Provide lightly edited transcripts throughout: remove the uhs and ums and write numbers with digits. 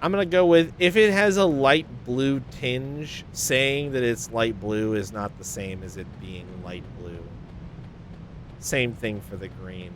I'm going to go with, if it has a light blue tinge, saying that it's light blue is not the same as it being light blue. Same thing for the green.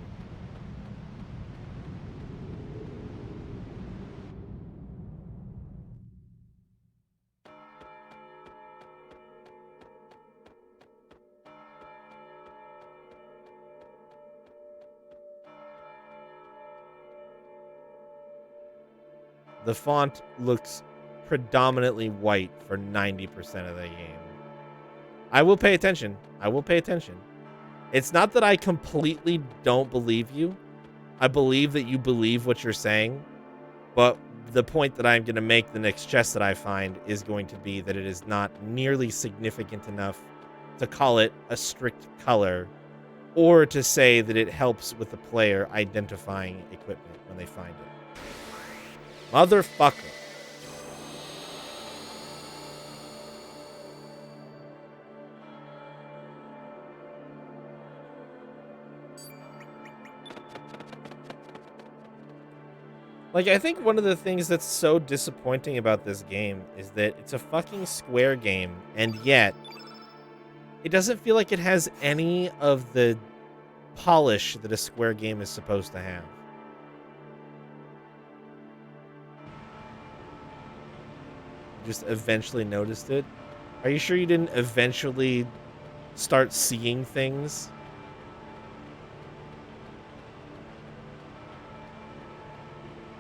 The font looks predominantly white for 90% of the game. I will pay attention. I will pay attention. It's not that I completely don't believe you. I believe that you believe what you're saying. But the point that I'm going to make the next chest that I find is going to be that it is not nearly significant enough to call it a strict color or to say that it helps with the player identifying equipment when they find it. Motherfucker. Like, I think one of the things that's so disappointing about this game is that it's a fucking Square game, and yet it doesn't feel like it has any of the polish that a Square game is supposed to have. Just eventually noticed it. Are you sure you didn't eventually start seeing things?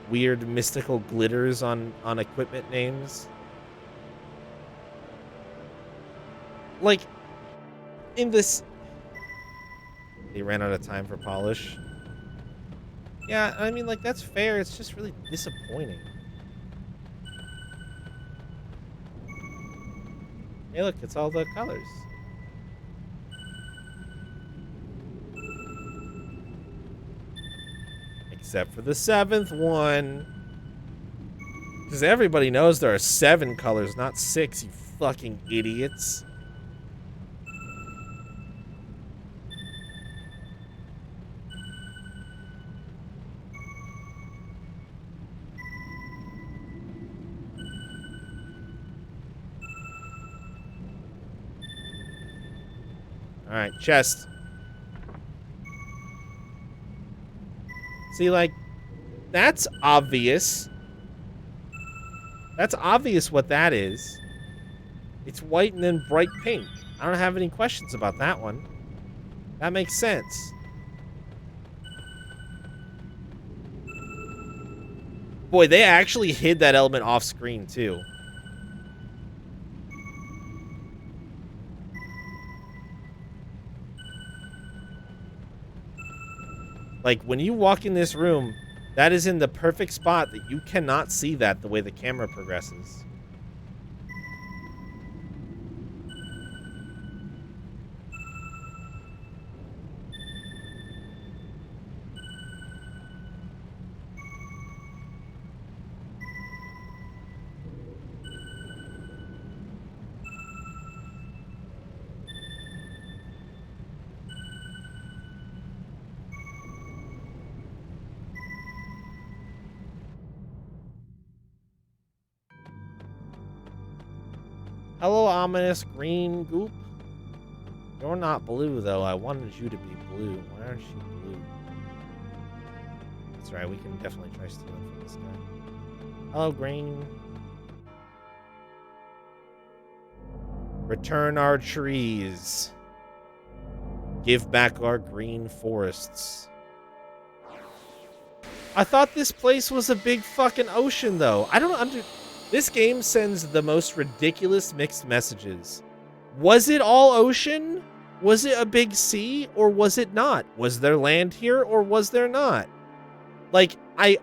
Weird mystical glitters on equipment names? Like, in this... They ran out of time for polish. Yeah, I mean, like, that's fair. It's just really disappointing. Hey, look, it's all the colors. Except for the 7th one. Because everybody knows there are 7 colors, not 6, you fucking idiots. Alright, chest. See, like, that's obvious. That's obvious what that is. It's white and then bright pink. I don't have any questions about that one. That makes sense. Boy, they actually hid that element off screen, too. Like, when you walk in this room, that is in the perfect spot that you cannot see that the way the camera progresses. Hello, ominous green goop. You're not blue, though. I wanted you to be blue. Why aren't you blue? That's right. We can definitely try stealing from this guy. Hello, green. Return our trees. Give back our green forests. I thought this place was a big fucking ocean, though. I don't under... This game sends the most ridiculous mixed messages. Was it all ocean? Was it a big sea? Or was it not? Was there land here or was there not? Like, I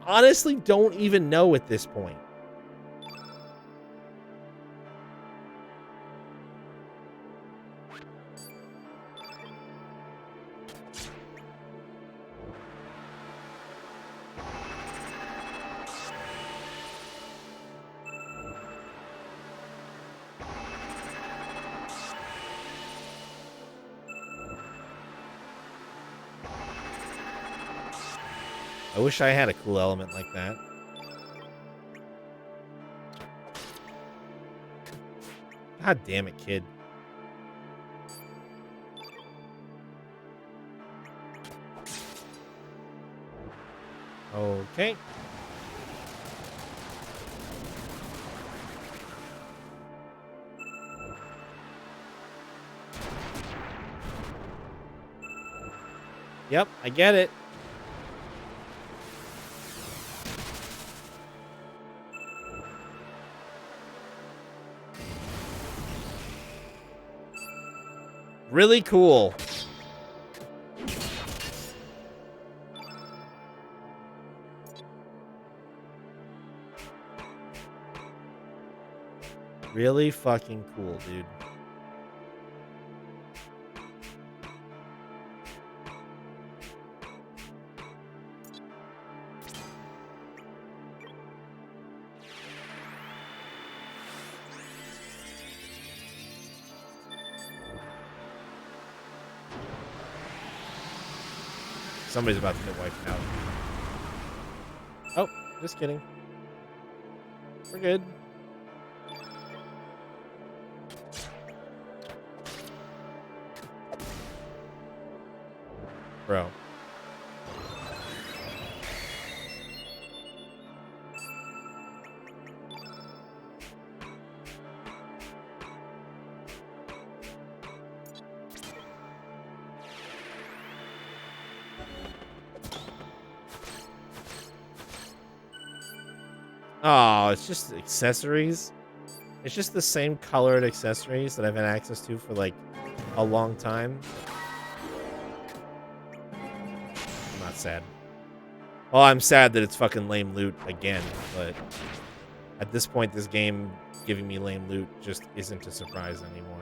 honestly don't even know at this point. I wish I had a cool element like that. God damn it, kid. Okay. Yep, I get it. Really cool. Really fucking cool, dude. Somebody's about to get wiped out. Oh, just kidding. We're good. Bro. Oh, it's just accessories. It's just the same colored accessories that I've had access to for like a long time. I'm not sad. Well, I'm sad that it's fucking lame loot again, but at this point, this game giving me lame loot just isn't a surprise anymore.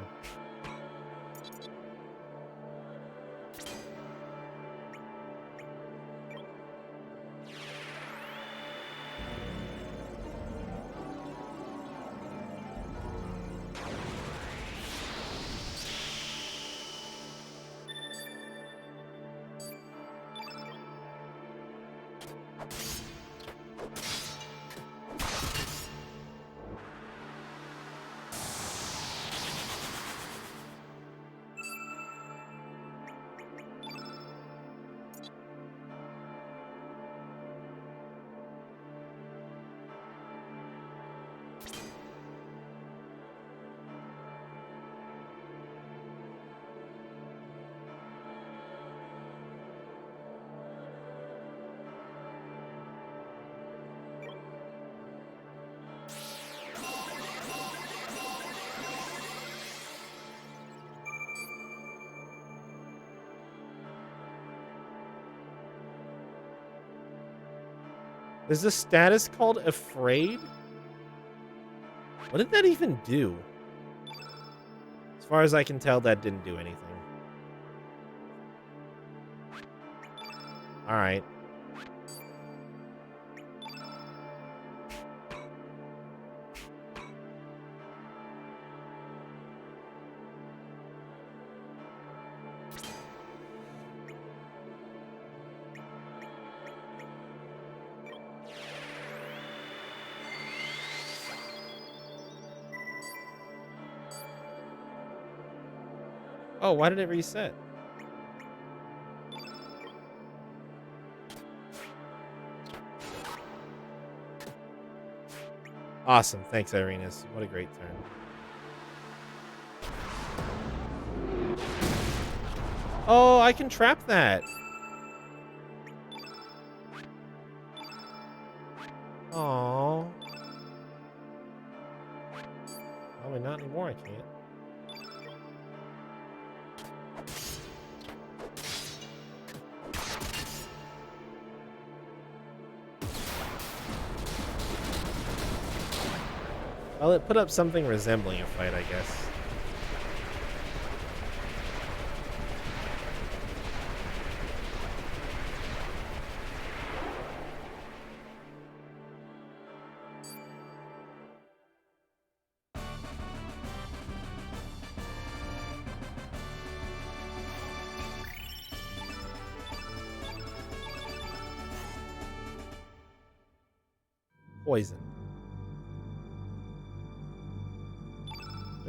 There's a status called Afraid? What did that even do? As far as I can tell, that didn't do anything. Alright. Oh, why did it reset? Awesome. Thanks, Irenas. What a great turn. Oh, I can trap that. Aww. Probably not anymore, I can't. Well, it put up something resembling a fight, I guess. Poison.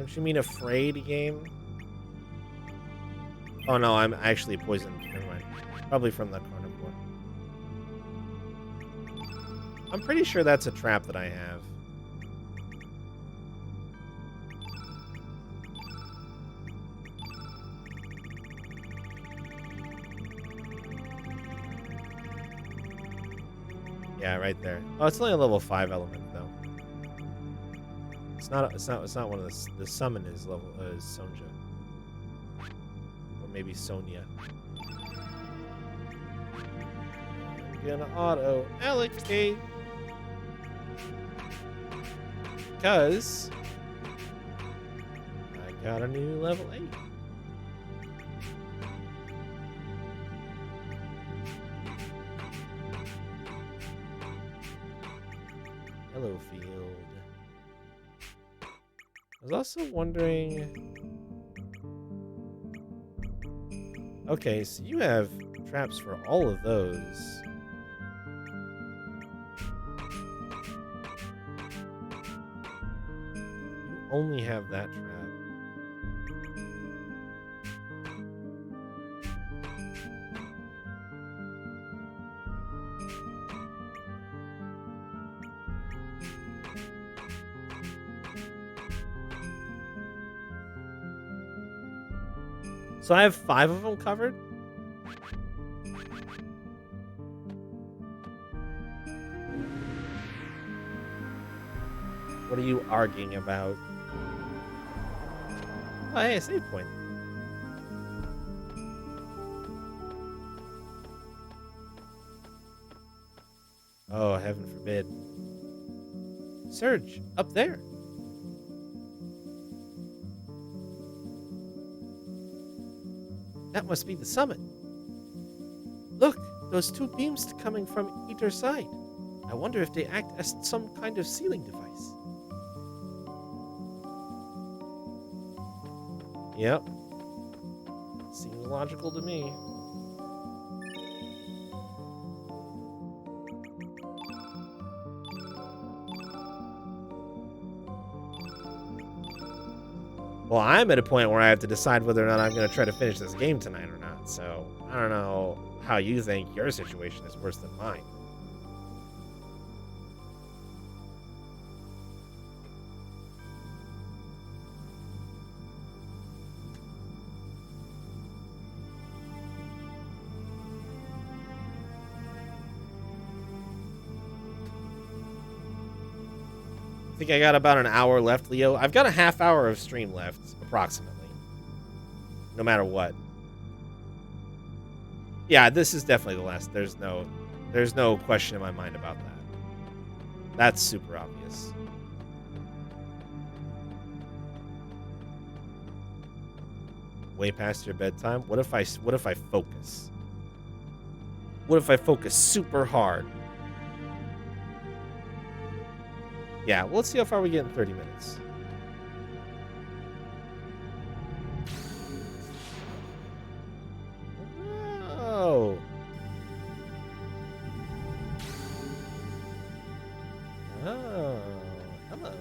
Don't you mean afraid game? Oh no, I'm actually poisoned. Never mind. Probably from the carnivore. I'm pretty sure that's a trap that I have. Yeah, right there. Oh, it's only a level 5 element though. It's not one of the summon is level is Sonja. Or maybe Sonia. I'm gonna auto allocate because I got a new level 8. Hello, field. I was also wondering... Okay, so you have traps for all of those. You only have that trap. So I have 5 of them covered? What are you arguing about? Oh, hey, a save point. Oh, heaven forbid. Surge, up there. That must be the summit. Look, those 2 beams coming from either side. I wonder if they act as some kind of sealing device. Yep. Seems logical to me. Well, I'm at a point where I have to decide whether or not I'm going to try to finish this game tonight or not. So, I don't know how you think your situation is worse than mine. I think I got about an hour left, Leo. I've got a half hour of stream left, approximately. No matter what. Yeah, this is definitely the last. There's no question in my mind about that. That's super obvious. Way past your bedtime. What if I focus? What if I focus super hard? Yeah, well, let's see how far we get in 30 minutes. Oh. Oh. Hello.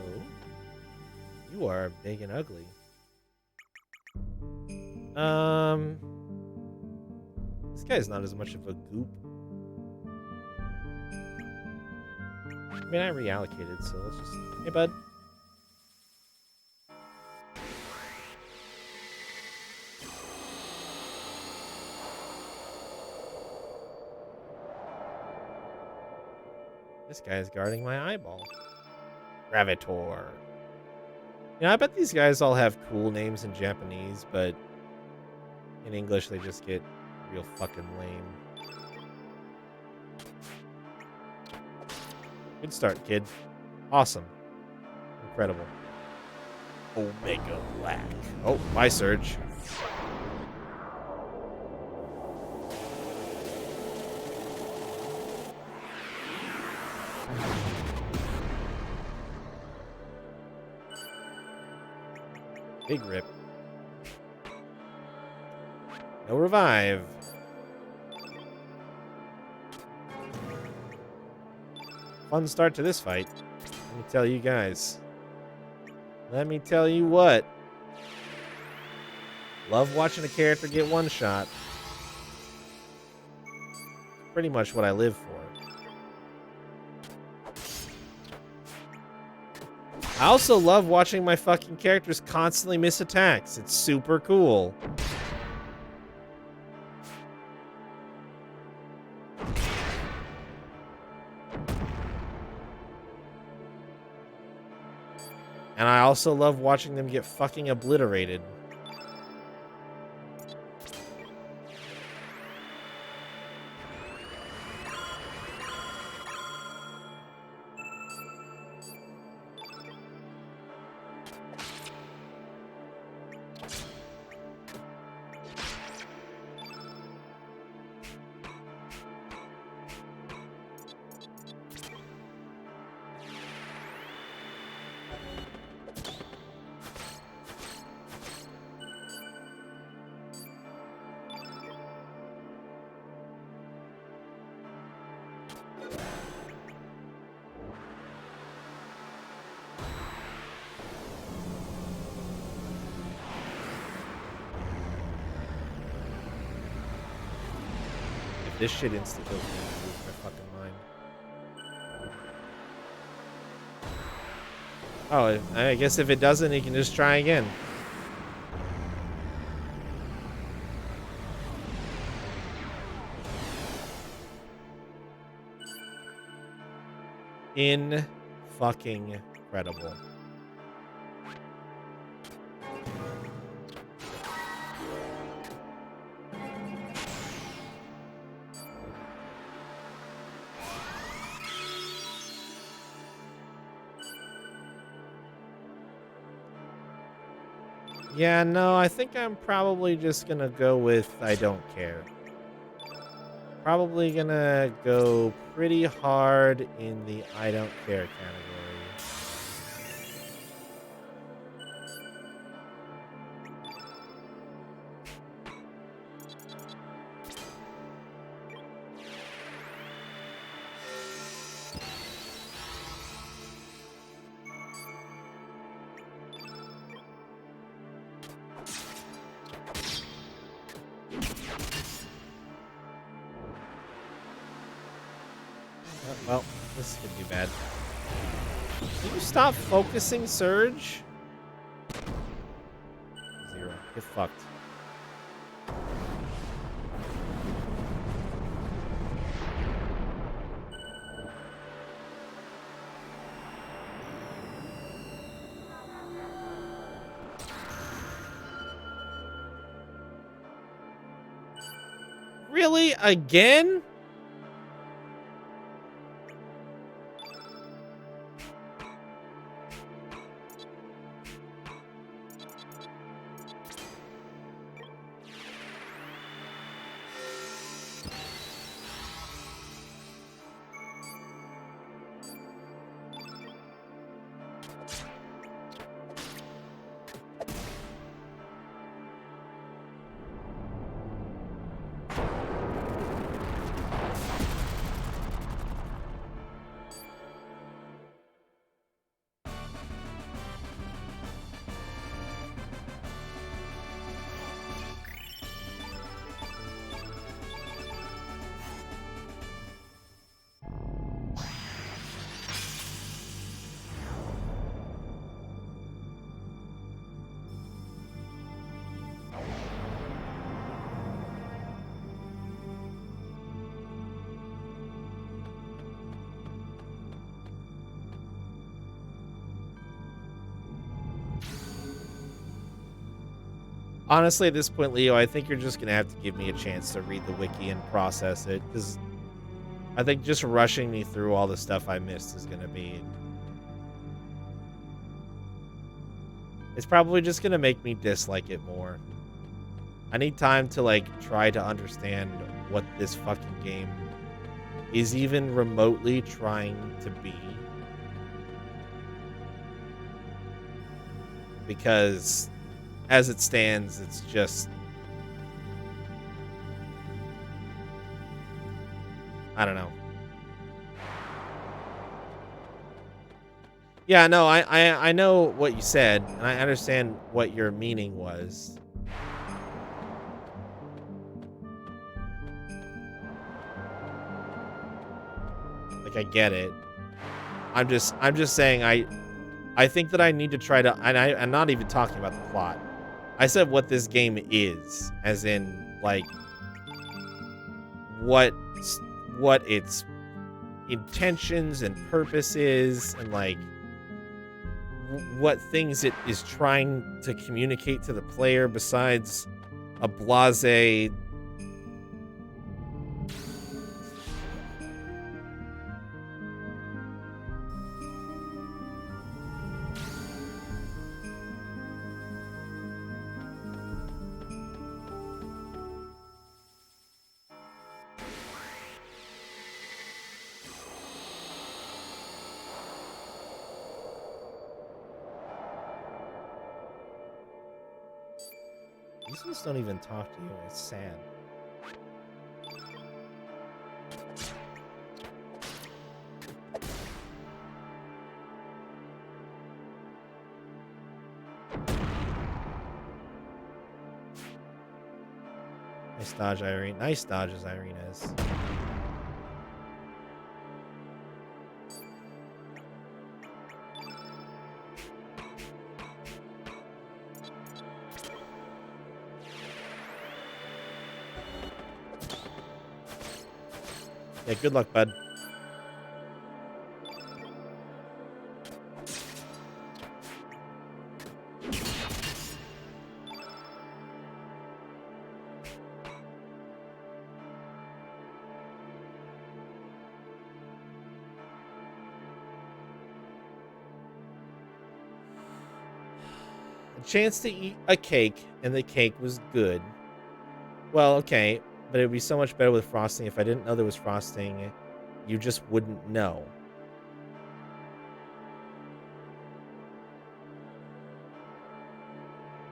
You are big and ugly. This guy's not as much of a goop. I mean, I reallocated, so let's just... Hey, bud. This guy is guarding my eyeball. Gravitor. You know, I bet these guys all have cool names in Japanese, but in English they just get real fucking lame. Good start, kid. Awesome. Incredible. Omega Black. Oh, bye, Surge. Big rip. No revive. Fun start to this fight. Let me tell you guys. Let me tell you what. Love watching a character get one shot. Pretty much what I live for. I also love watching my fucking characters constantly miss attacks. It's super cool. And I also love watching them get fucking obliterated. This shit insta-kills me. I lose my fucking mind. Oh, I guess if it doesn't, he can just try again. In-fucking-credible. Yeah, no, I think I'm probably just gonna go with I don't care. Probably gonna go pretty hard in the I don't care category. Well, this could be bad. Can you stop focusing, Surge? 0. Get fucked. Really? Again? Honestly, at this point, Leo, I think you're just going to have to give me a chance to read the wiki and process it, because I think just rushing me through all the stuff I missed is going to be... It's probably just going to make me dislike it more. I need time to, like, try to understand what this fucking game is even remotely trying to be. Because... as it stands, it's just... I don't know. Yeah, no, I know what you said, and I understand what your meaning was. Like, I get it. I'm just saying I think that I need to try to, and I'm not even talking about the plot. I said what this game is, as in like what what its intentions and purposes, and like what things it is trying to communicate to the player besides a blase. These ones don't even talk to you. It's sad. Nice dodge, Irene. Nice dodges, Irena's. Yeah, good luck, bud. A chance to eat a cake, and the cake was good. Well, okay, but it would be so much better with frosting. If I didn't know there was frosting, you just wouldn't know.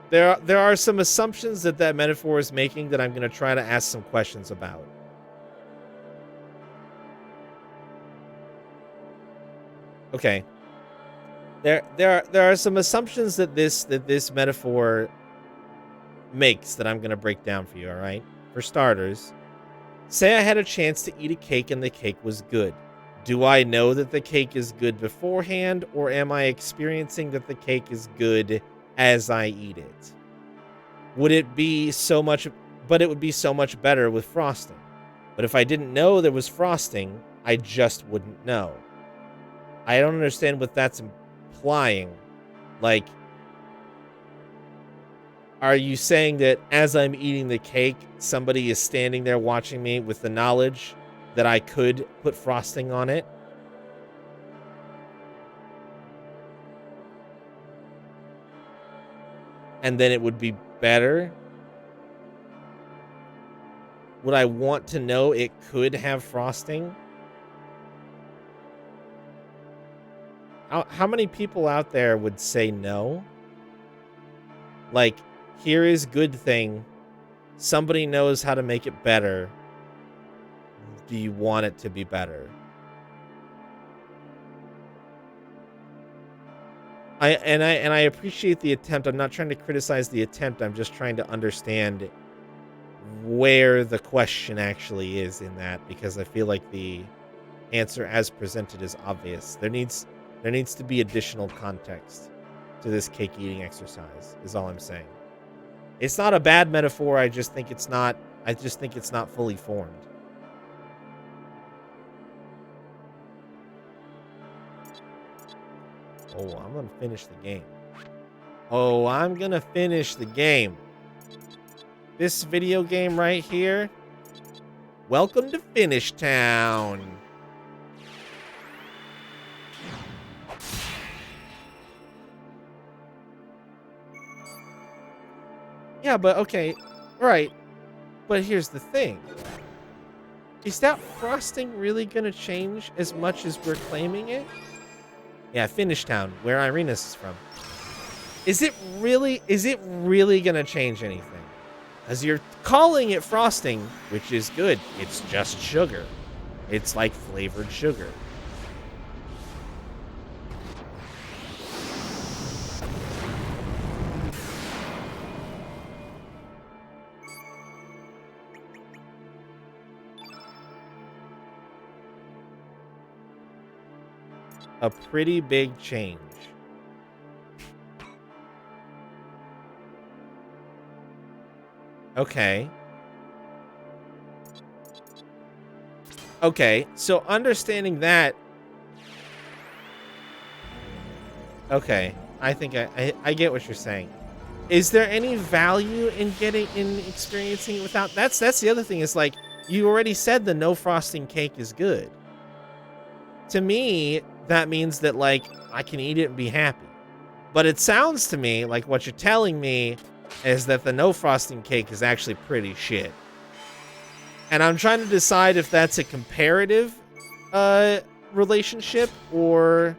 There are some assumptions that metaphor is making that I'm going to try to ask some questions about. Okay. There are some assumptions that this metaphor makes that I'm going to break down for you, all right? For starters, say I had a chance to eat a cake and the cake was good. Do I know that the cake is good beforehand, or am I experiencing that the cake is good as I eat it? Would it be so much, but it would be so much better with frosting. But if I didn't know there was frosting, I just wouldn't know. I don't understand what that's implying. Like, are you saying that as I'm eating the cake, somebody is standing there watching me with the knowledge that I could put frosting on it? And then it would be better? Would I want to know it could have frosting? How many people out there would say no? Like, here is good thing. Somebody knows how to make it better. Do you want it to be better? I appreciate the attempt. I'm not trying to criticize the attempt. I'm just trying to understand where the question actually is in that, because I feel like the answer as presented is obvious. There needs to be additional context to this cake eating exercise, is all I'm saying. It's not a bad metaphor. I just think it's not fully formed. Oh, I'm going to finish the game. Oh, I'm going to finish the game. This video game right here. Welcome to Finish Town. Yeah, but okay. Right. But here's the thing. Is that frosting really going to change as much as we're claiming it? Yeah, Finish Town, where Irena's is from. Is it really going to change anything? As you're calling it frosting, which is good. It's just sugar. It's like flavored sugar. a pretty big change. Okay. Okay, so understanding that... Okay, I think I get what you're saying. Is there any value in experiencing it without... That's the other thing, is like, you already said the no frosting cake is good. To me, that means that, like, I can eat it and be happy. But it sounds to me like what you're telling me is that the no frosting cake is actually pretty shit. And I'm trying to decide if that's a comparative relationship or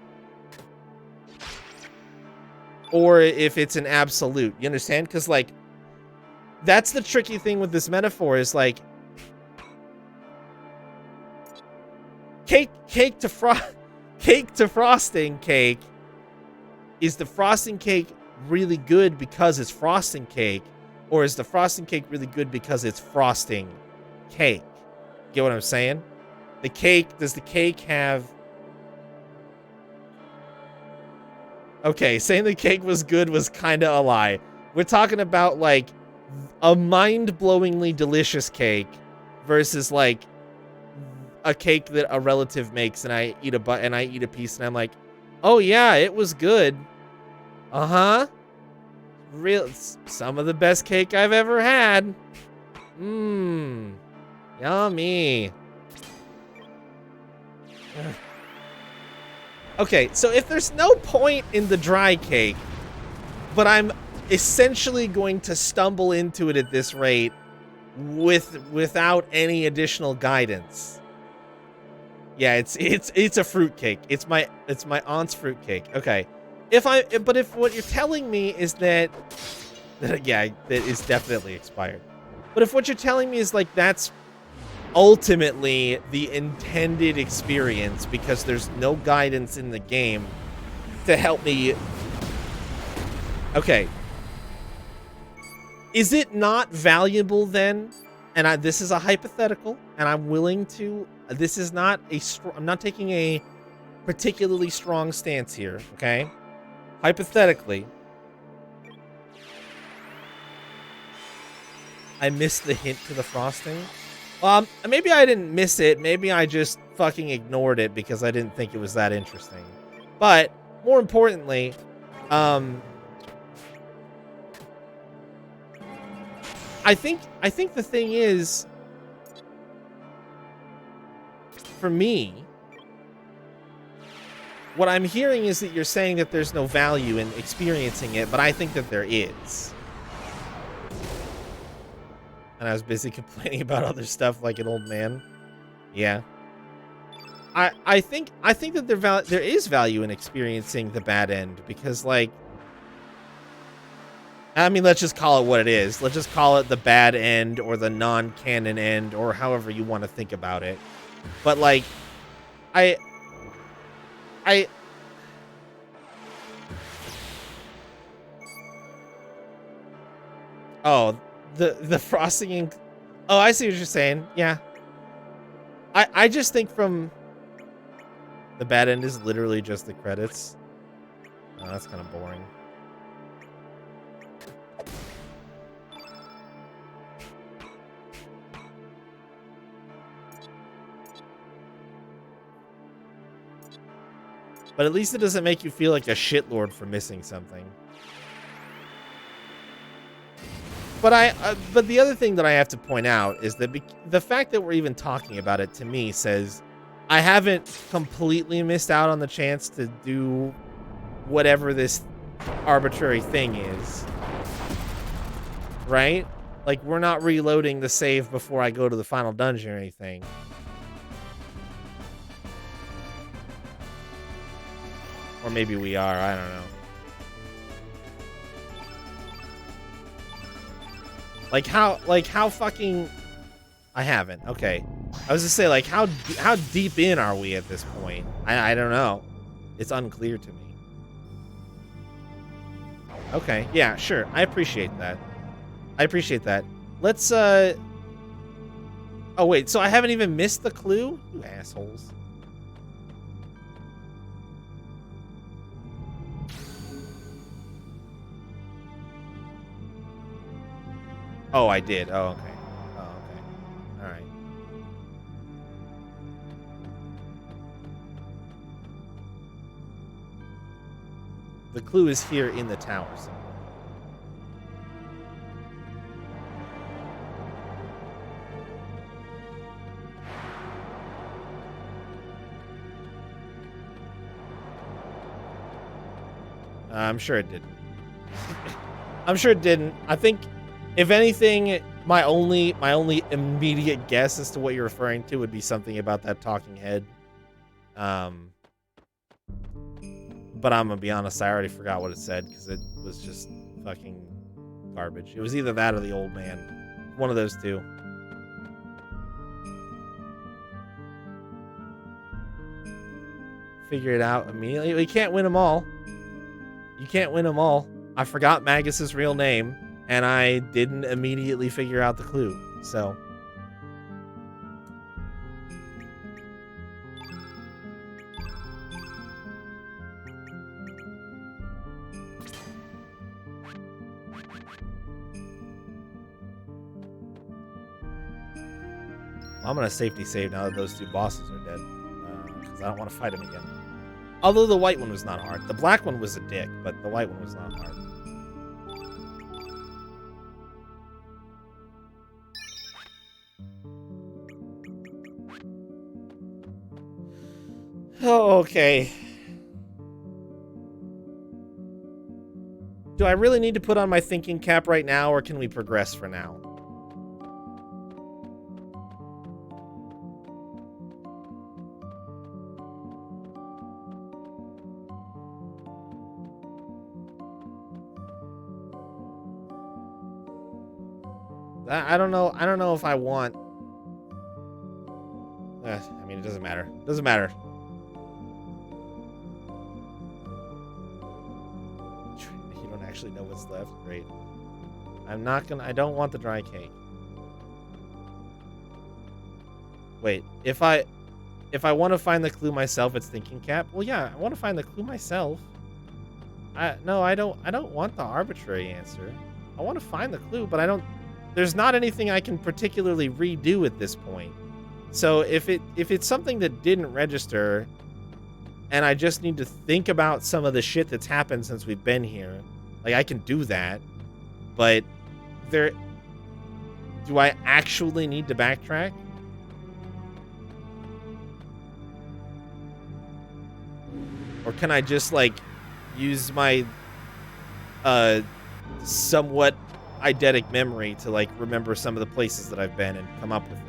if it's an absolute. You understand? Because, like, that's the tricky thing with this metaphor is, like, cake to frosting cake. Is the frosting cake really good because it's frosting cake, or is the frosting cake really good because it's frosting cake? Get what I'm saying? Does the cake have... Okay, saying the cake was good was kind of a lie. We're talking about, like, a mind-blowingly delicious cake versus, like, a cake that a relative makes and I eat a piece and I'm like, oh yeah, it was good. Uh-huh. Some of the best cake I've ever had. Mmm. Yummy. Okay, so if there's no point in the dry cake, but I'm essentially going to stumble into it at this rate without any additional guidance. Yeah, it's a fruit cake. It's my aunt's fruit cake. Okay. If what you're telling me is that yeah, that is definitely expired. But if what you're telling me is, like, that's ultimately the intended experience because there's no guidance in the game to help me. Okay. Is it not valuable then? And this is a hypothetical, and I'm willing to... This is not I'm not taking a particularly strong stance here, okay? Hypothetically, I missed the hint to the frosting. Maybe I didn't miss it. Maybe I just fucking ignored it because I didn't think it was that interesting. But more importantly, I think the thing is, for me, what I'm hearing is that you're saying that there's no value in experiencing it, but I think that there is. And I was busy complaining about other stuff like an old man. Yeah. I think that there is value in experiencing the bad end because, like, I mean, let's just call it what it is. Let's just call it the bad end or the non-canon end or however you want to think about it. But, like, oh, the frosting and... Oh, I see what you're saying. Yeah. I just think from... The bad end is literally just the credits. Oh, that's kind of boring. But at least it doesn't make you feel like a shitlord for missing something. But but the other thing that I have to point out is that the fact that we're even talking about it, to me, says I haven't completely missed out on the chance to do whatever this arbitrary thing is. Right? Like, we're not reloading the save before I go to the final dungeon or anything. Or maybe we are, I don't know. Like how fucking... I haven't, okay. I was to say, like, how deep in are we at this point? I don't know. It's unclear to me. Okay, yeah, sure. I appreciate that. Let's, Oh, wait, so I haven't even missed the clue? You assholes. Oh, I did. Oh, okay. Oh, okay. All right. The clue is here in the tower somewhere. I'm sure it didn't. I'm sure it didn't. I think, if anything, my only immediate guess as to what you're referring to would be something about that talking head. But I'm gonna be honest, I already forgot what it said because it was just fucking garbage. It was either that or the old man. One of those two. Figure it out immediately. You can't win them all. You can't win them all. I forgot Magus's real name, and I didn't immediately figure out the clue. So. I'm gonna safety save now that those two bosses are dead, because I don't want to fight them again. Although the white one was not hard. The black one was a dick, but the white one was not hard. Oh, okay. Do I really need to put on my thinking cap right now, or can we progress for now? I don't know. I don't know if I want. I mean, it doesn't matter. It doesn't matter. You don't actually know what's left. Great. I'm not gonna. I don't want the dry cake. Wait. If I want to find the clue myself, it's thinking cap. Well, yeah, I want to find the clue myself. No, I don't want the arbitrary answer. I want to find the clue, but I don't. There's not anything I can particularly redo at this point. So if it's something that didn't register, and I just need to think about some of the shit that's happened since we've been here, like, I can do that. But do I actually need to backtrack? Or can I just, like, use my somewhat eidetic memory to, like, remember some of the places that I've been and come up with it?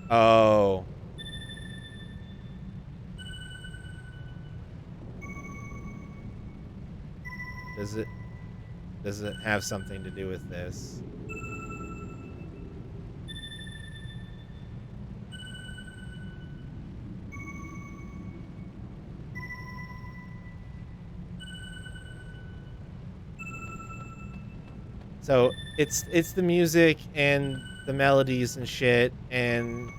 Oh. Does it have something to do with this? So it's the music and the melodies and shit, and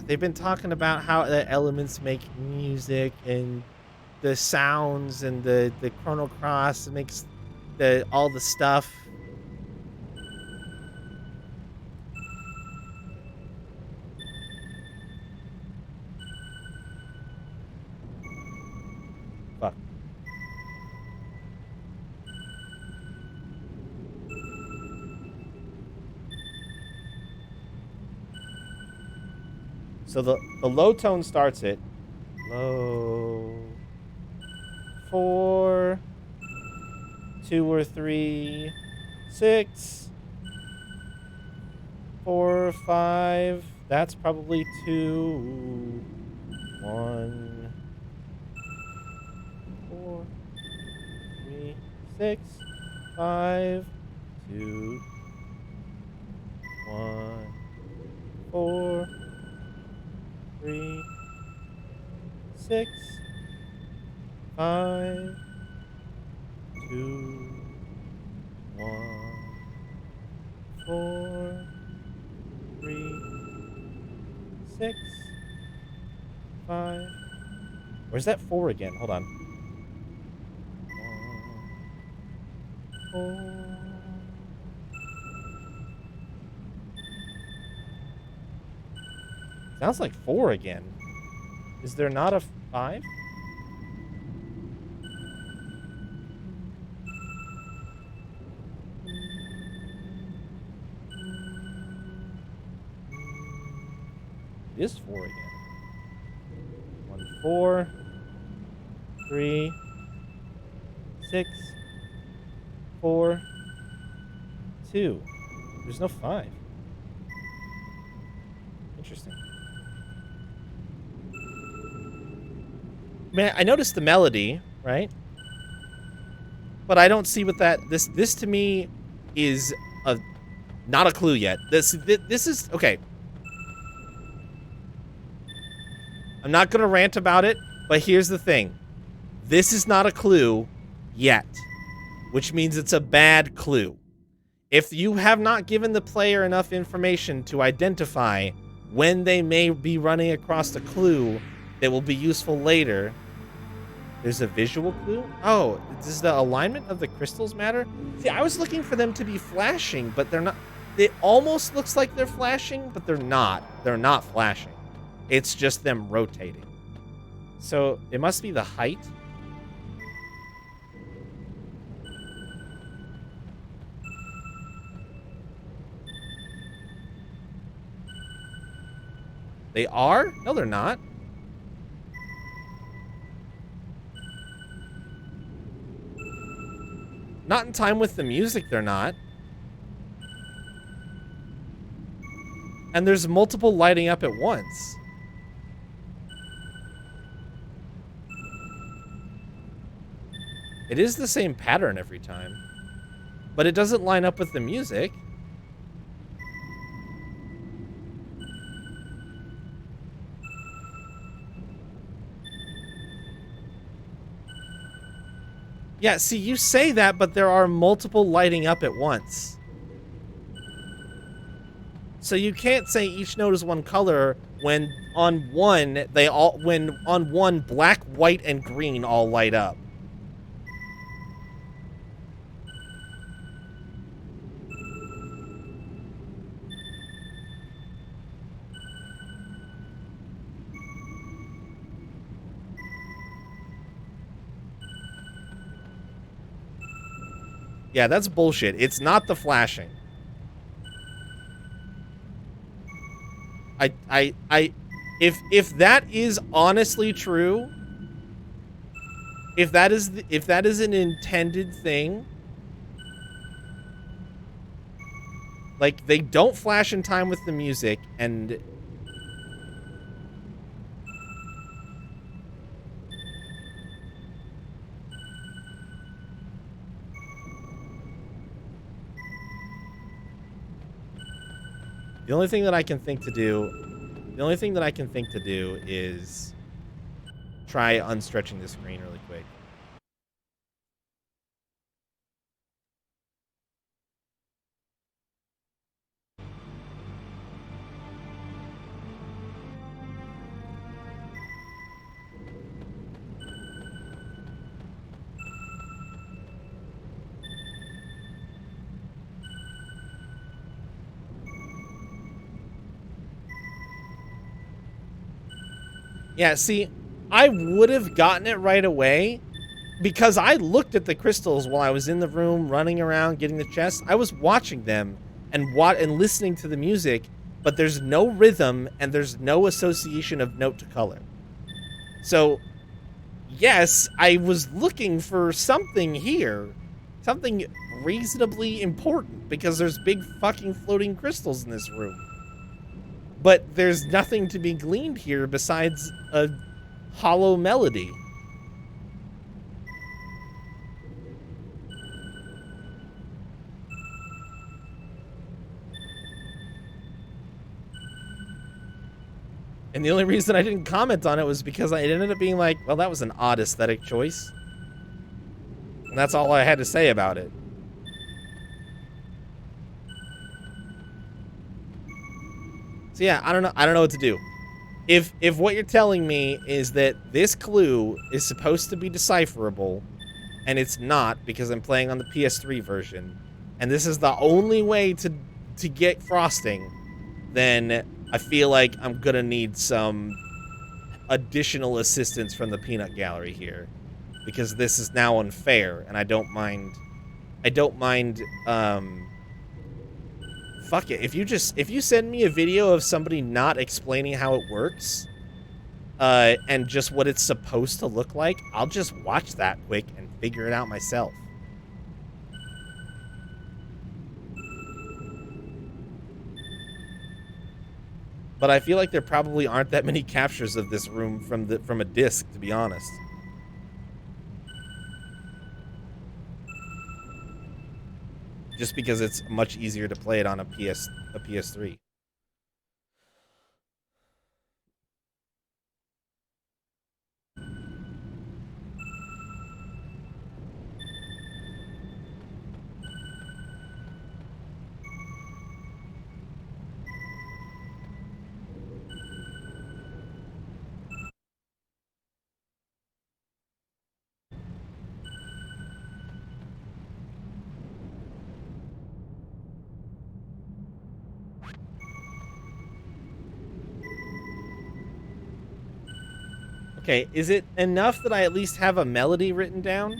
they've been talking about how the elements make music, and the sounds, and the Chrono Cross makes all the stuff. Fuck. So the low tone starts it. Low. 4, 2 or 3, 6, 4, 5. That's probably 2, 1, 4, 3, 6, 5, 2, 1, 4, 3, 6, 5, 2, 1, 4, 3, 6, 5. Or is that 4 again? Hold on. 1, 4. Sounds like 4 again. Is there not a 5? It is 4 again. 1, 4. 3. 6. 4. 2. There's no 5. Interesting. Man, I noticed the melody, right? But I don't see what that this to me is not a clue yet. This is okay. I'm not going to rant about it, but here's the thing. This is not a clue yet, which means it's a bad clue. If you have not given the player enough information to identify when they may be running across a clue that will be useful later, there's a visual clue? Oh, does the alignment of the crystals matter? See, I was looking for them to be flashing, but they're not. It almost looks like they're flashing, but they're not. They're not flashing. It's just them rotating. So it must be the height. They are? No, they're not. Not in time with the music, they're not. And there's multiple lighting up at once. It is the same pattern every time. But it doesn't line up with the music. Yeah, see, you say that, but there are multiple lighting up at once. So you can't say each note is one color when on one black, white, and green all light up. Yeah, that's bullshit. It's not the flashing. If that is honestly true, if that is an intended thing, like they don't flash in time with the music, and the only thing that I can think to do is try unstretching the screen really quick. Yeah, see, I would have gotten it right away because I looked at the crystals while I was in the room running around getting the chest. I was watching them and listening to the music, but there's no rhythm and there's no association of note to color. So, yes, I was looking for something here, something reasonably important because there's big fucking floating crystals in this room. But there's nothing to be gleaned here besides a hollow melody. And the only reason I didn't comment on it was because it ended up being like, well, that was an odd aesthetic choice. And that's all I had to say about it. So yeah, I don't know what to do. If what you're telling me is that this clue is supposed to be decipherable, and it's not because I'm playing on the PS3 version, and this is the only way to get frosting, then I feel like I'm gonna need some additional assistance from the peanut gallery here, because this is now unfair, and I don't mind. Fuck it. If you send me a video of somebody not explaining how it works, and just what it's supposed to look like, I'll just watch that quick and figure it out myself. But I feel like there probably aren't that many captures of this room from a disc, to be honest. Just because it's much easier to play it on a PS3. Okay, is it enough that I at least have a melody written down?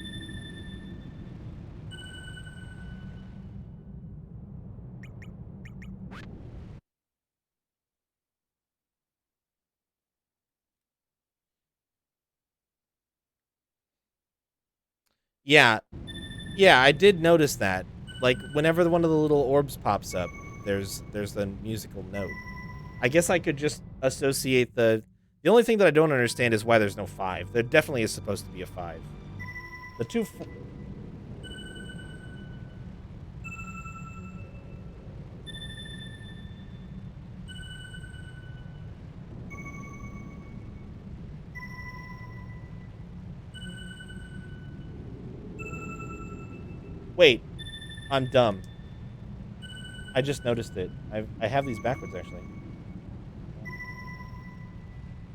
Yeah. Yeah, I did notice that. Like, whenever one of the little orbs pops up, there's the musical note. I guess I could just associate the only thing that I don't understand is why there's no 5. There definitely is supposed to be a 5. The two... Wait, I'm dumb. I just noticed it. I have these backwards, actually.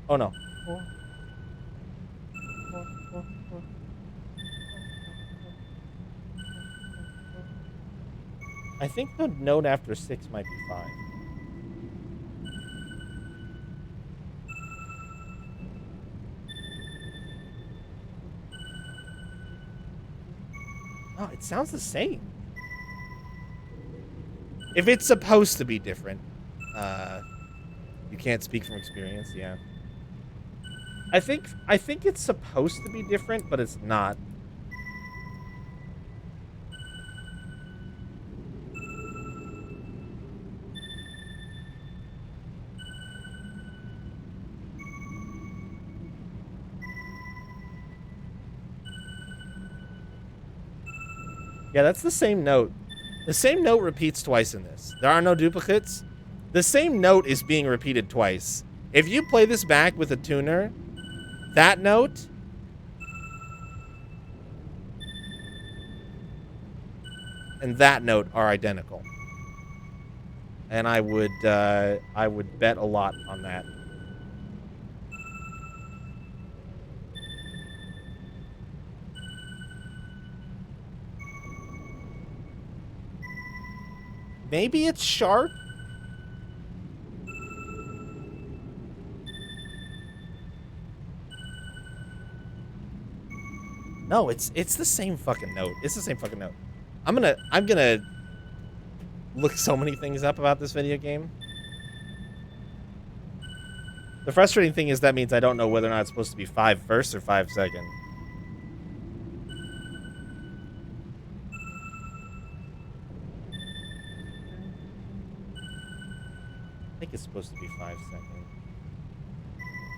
Oh, no. I think the note after 6 might be 5. Oh, it sounds the same. If it's supposed to be different, you can't speak from experience, yeah. I think it's supposed to be different, but it's not. Yeah, that's the same note. The same note repeats twice in this. There are no duplicates. The same note is being repeated twice. If you play this back with a tuner, that note and that note are identical. And I would bet a lot on that. Maybe it's sharp? No, it's the same fucking note. It's the same fucking note. I'm gonna look so many things up about this video game. The frustrating thing is that means I don't know whether or not it's supposed to be 5 first or 5 second. I think it's supposed to be 5 second.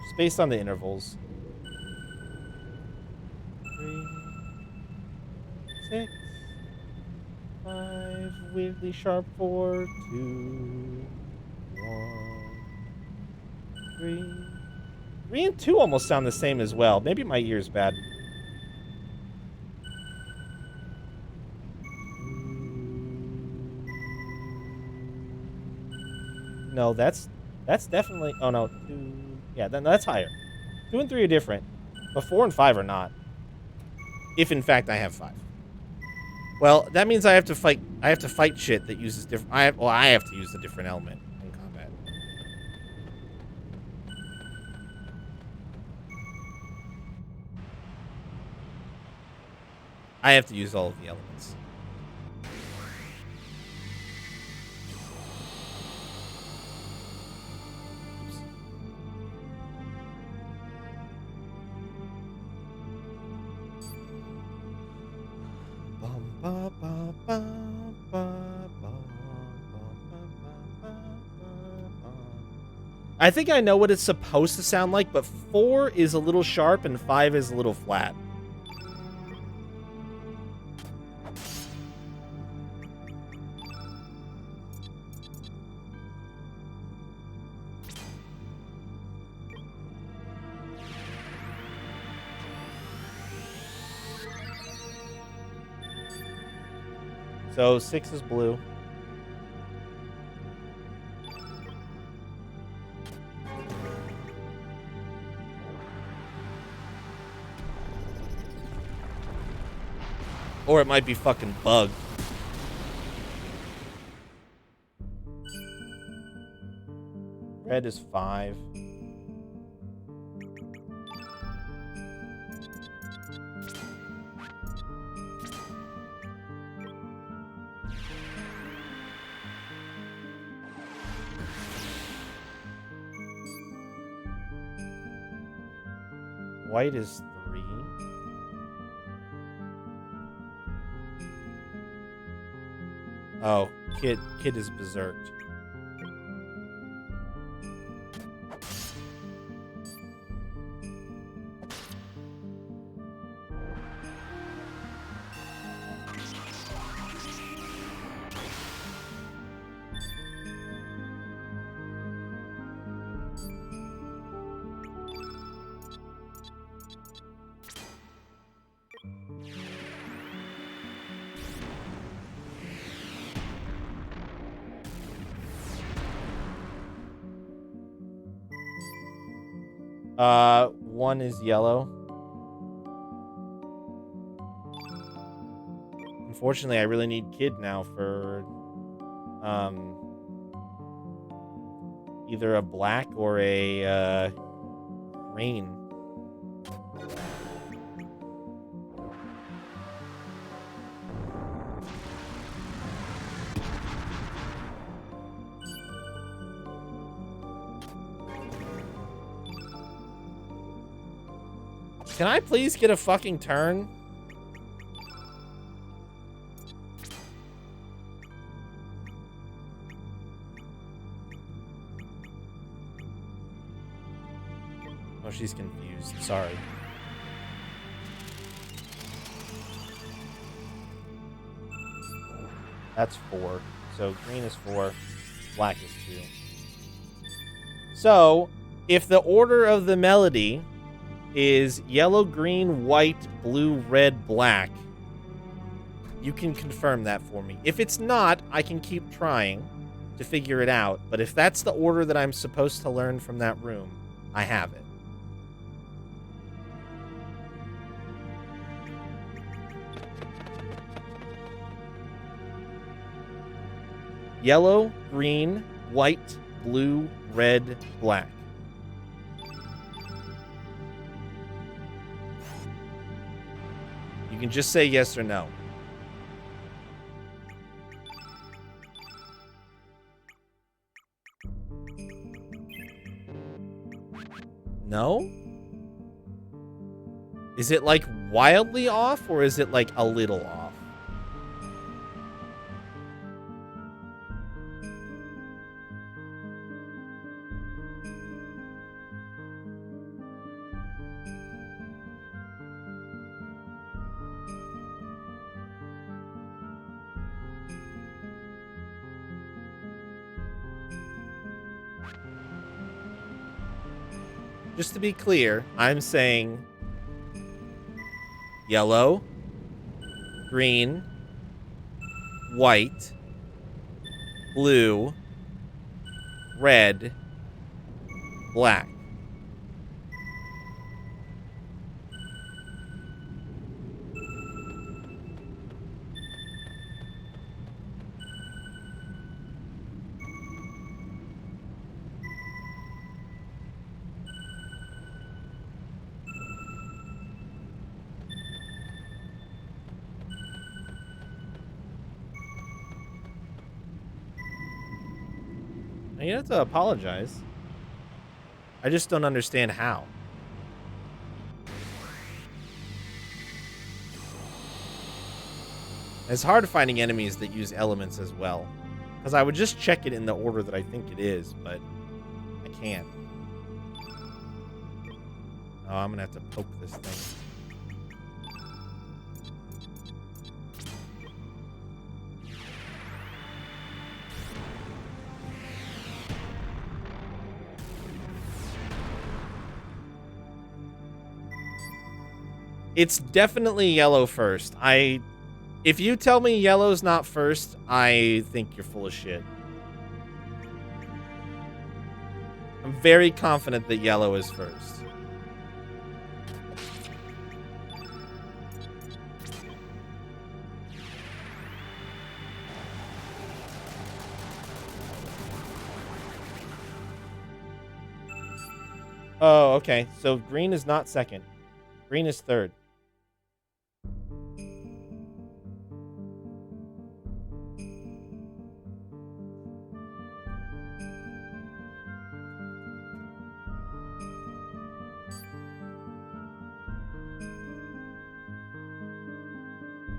Just based on the intervals. 3, 6, 5, weirdly sharp 4, 2, 1, 3. 3 and 2 almost sound the same as well. Maybe my ear's bad. No, that's definitely... Oh, no. 2, Yeah, then that's higher. 2 and 3 are different, but 4 and 5 are not. If in fact I have 5. Well, that means I have to fight. I have to fight shit that uses different. I have to use a different element in combat. I have to use all of the elements. I think I know what it's supposed to sound like, but 4 is a little sharp and 5 is a little flat. So 6 is blue. Or it might be fucking bugged. Red is 5. White is 3. Oh, Kid is berserked. One is yellow. Unfortunately, I really need Kid now for, either a black or a, green. Can I please get a fucking turn? Oh, she's confused. Sorry. That's 4. So green is 4. Black is 2. So, if the order of the melody is yellow, green, white, blue, red, black, you can confirm that for me. If it's not, I can keep trying to figure it out. But if that's the order that I'm supposed to learn from that room, I have it. Yellow, green, white, blue, red, black. You can just say yes or no. No? Is it like wildly off or is it like a little off? Just to be clear, I'm saying yellow, green, white, blue, red, black. You have to apologize. I just don't understand how. It's hard finding enemies that use elements as well. Because I would just check it in the order that I think it is, but I can't. Oh, I'm going to have to poke this thing. It's definitely yellow first. If you tell me yellow's not first, I think you're full of shit. I'm very confident that yellow is first. Oh, okay. So green is not second. Green is third.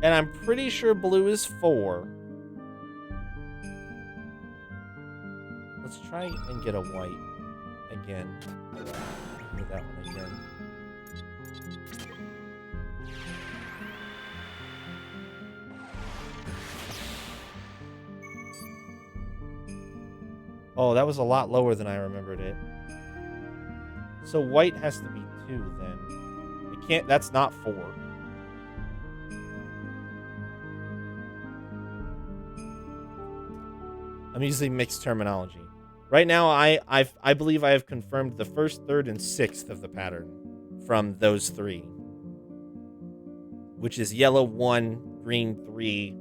And I'm pretty sure blue is 4. Let's try and get a white again. Get that one again. Oh, that was a lot lower than I remembered it. So white has to be 2 then. It can't, that's not 4. I'm using mixed terminology. Right now, I believe I have confirmed the first, third, and sixth of the pattern from those 3. Which is yellow 1, green 3,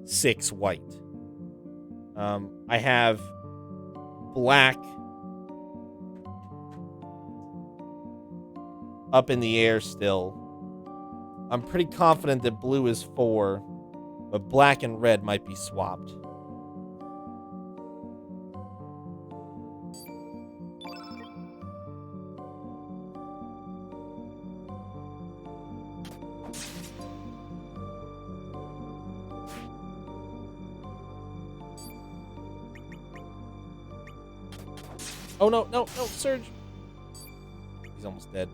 6, white. I have black up in the air still. I'm pretty confident that blue is 4, but black and red might be swapped. Oh, no, no, no, Surge. He's almost dead.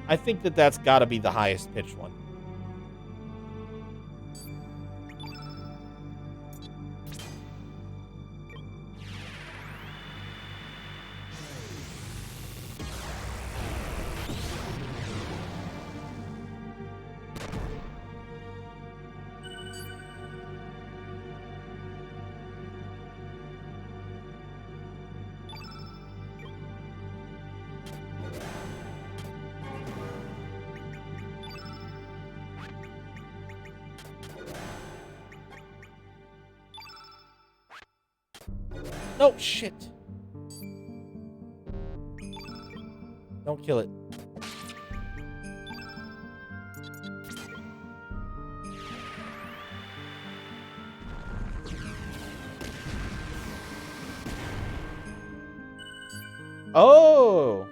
I think that's got to be the highest pitched one. No, shit. Don't kill it. Oh.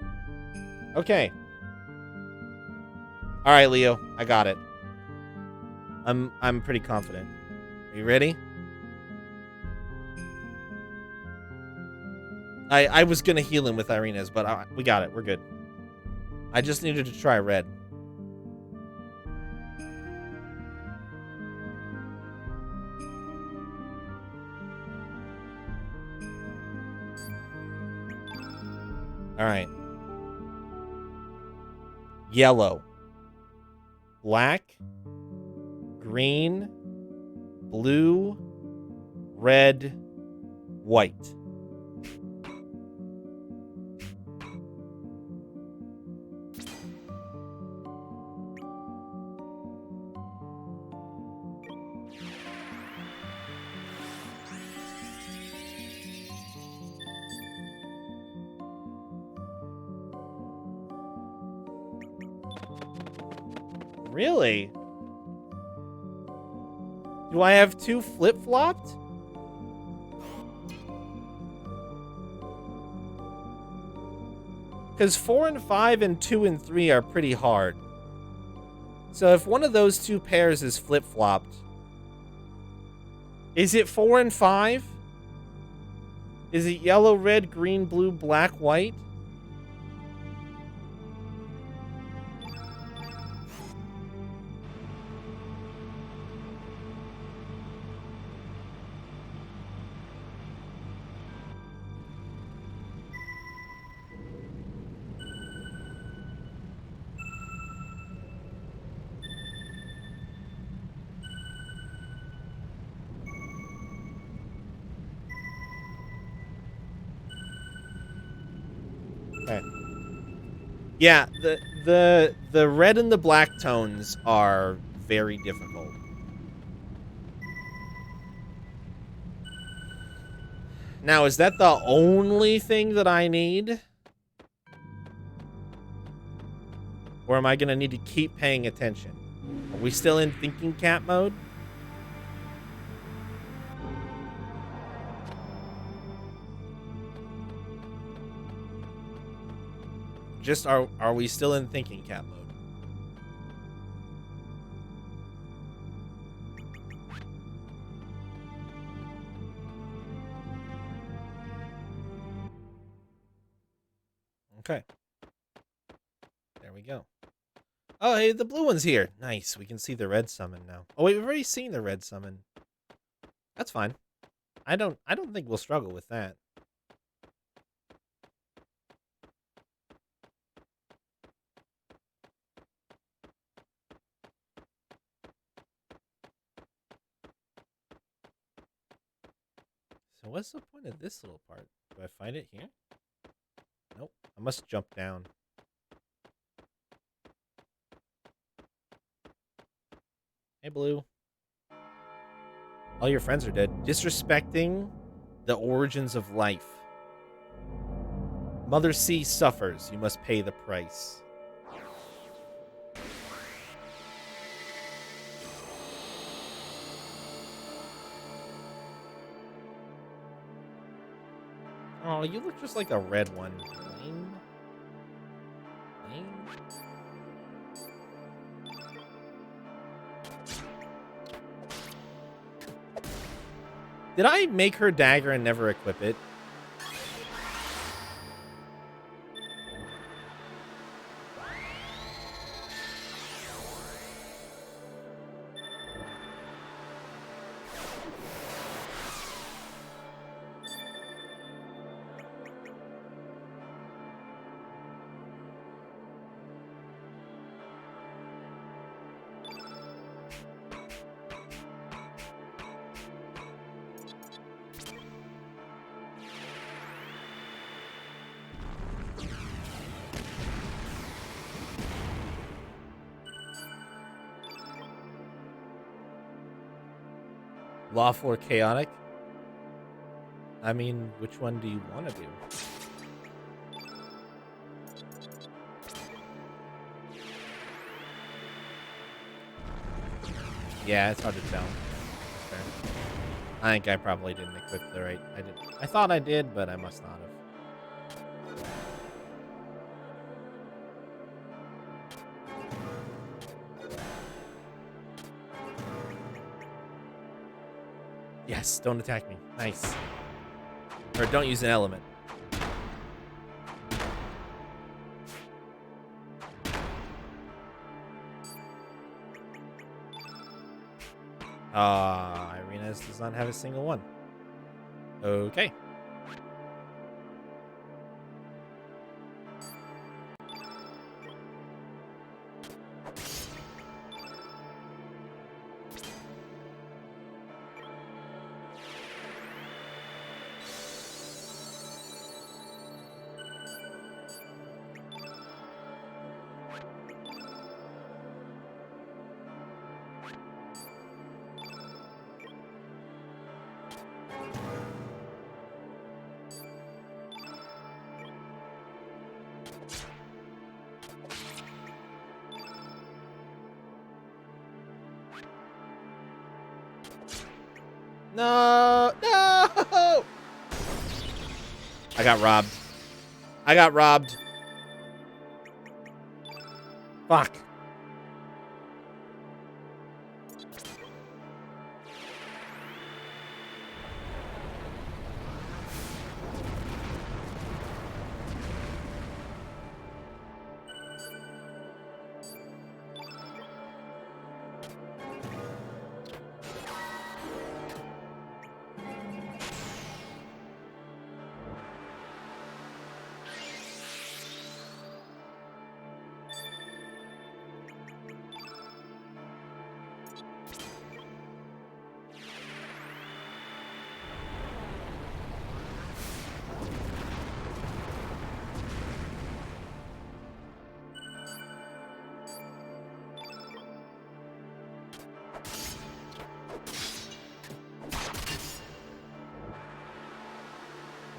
Okay. All right, Leo. I got it. I'm pretty confident. Are you ready? I was going to heal him with Irina's, but we got it. We're good. I just needed to try red. All right. Yellow. Black. Green. Blue. Red. White. Really? Do I have 2 flip-flopped? Because 4 and 5 and 2 and 3 are pretty hard. So if one of those 2 pairs is flip-flopped, is it 4 and 5? Is it yellow, red, green, blue, black, white? Okay. Yeah, the red and the black tones are very difficult. Now, is that the only thing that I need? Or am I going to need to keep paying attention? Are we still in thinking cat mode? Just are we still in thinking cat mode? Okay. There we go. Oh, hey, the blue one's here. Nice. We can see the red summon now. Oh, wait, we've already seen the red summon. That's fine. I don't think we'll struggle with that. So what's the point of this little part? Do I find it here? Nope. I must jump down. Hey, Blue. All your friends are dead. Disrespecting the origins of life. Mother Sea suffers. You must pay the price. Oh, you look just like a red one. Lame. Lame. Did I make her dagger and never equip it? Lawful or chaotic? I mean, which one do you want to do? Yeah, it's hard to tell. Fair. I think I probably didn't equip the right. I thought I did, but I must not have. Yes, don't attack me. Nice. Or don't use an element. Irina's does not have a single one. Okay. No! No! I got robbed. I got robbed. Fuck.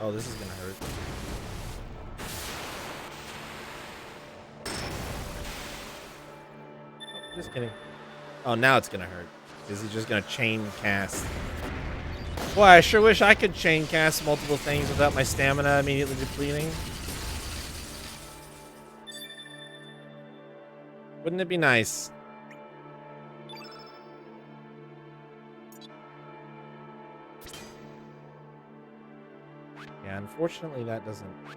Oh, this is gonna hurt. Oh, just kidding. Oh, now it's gonna hurt. Is he just gonna chain cast? Boy, I sure wish I could chain cast multiple things without my stamina immediately depleting. Wouldn't it be nice? Yeah, unfortunately that doesn't work.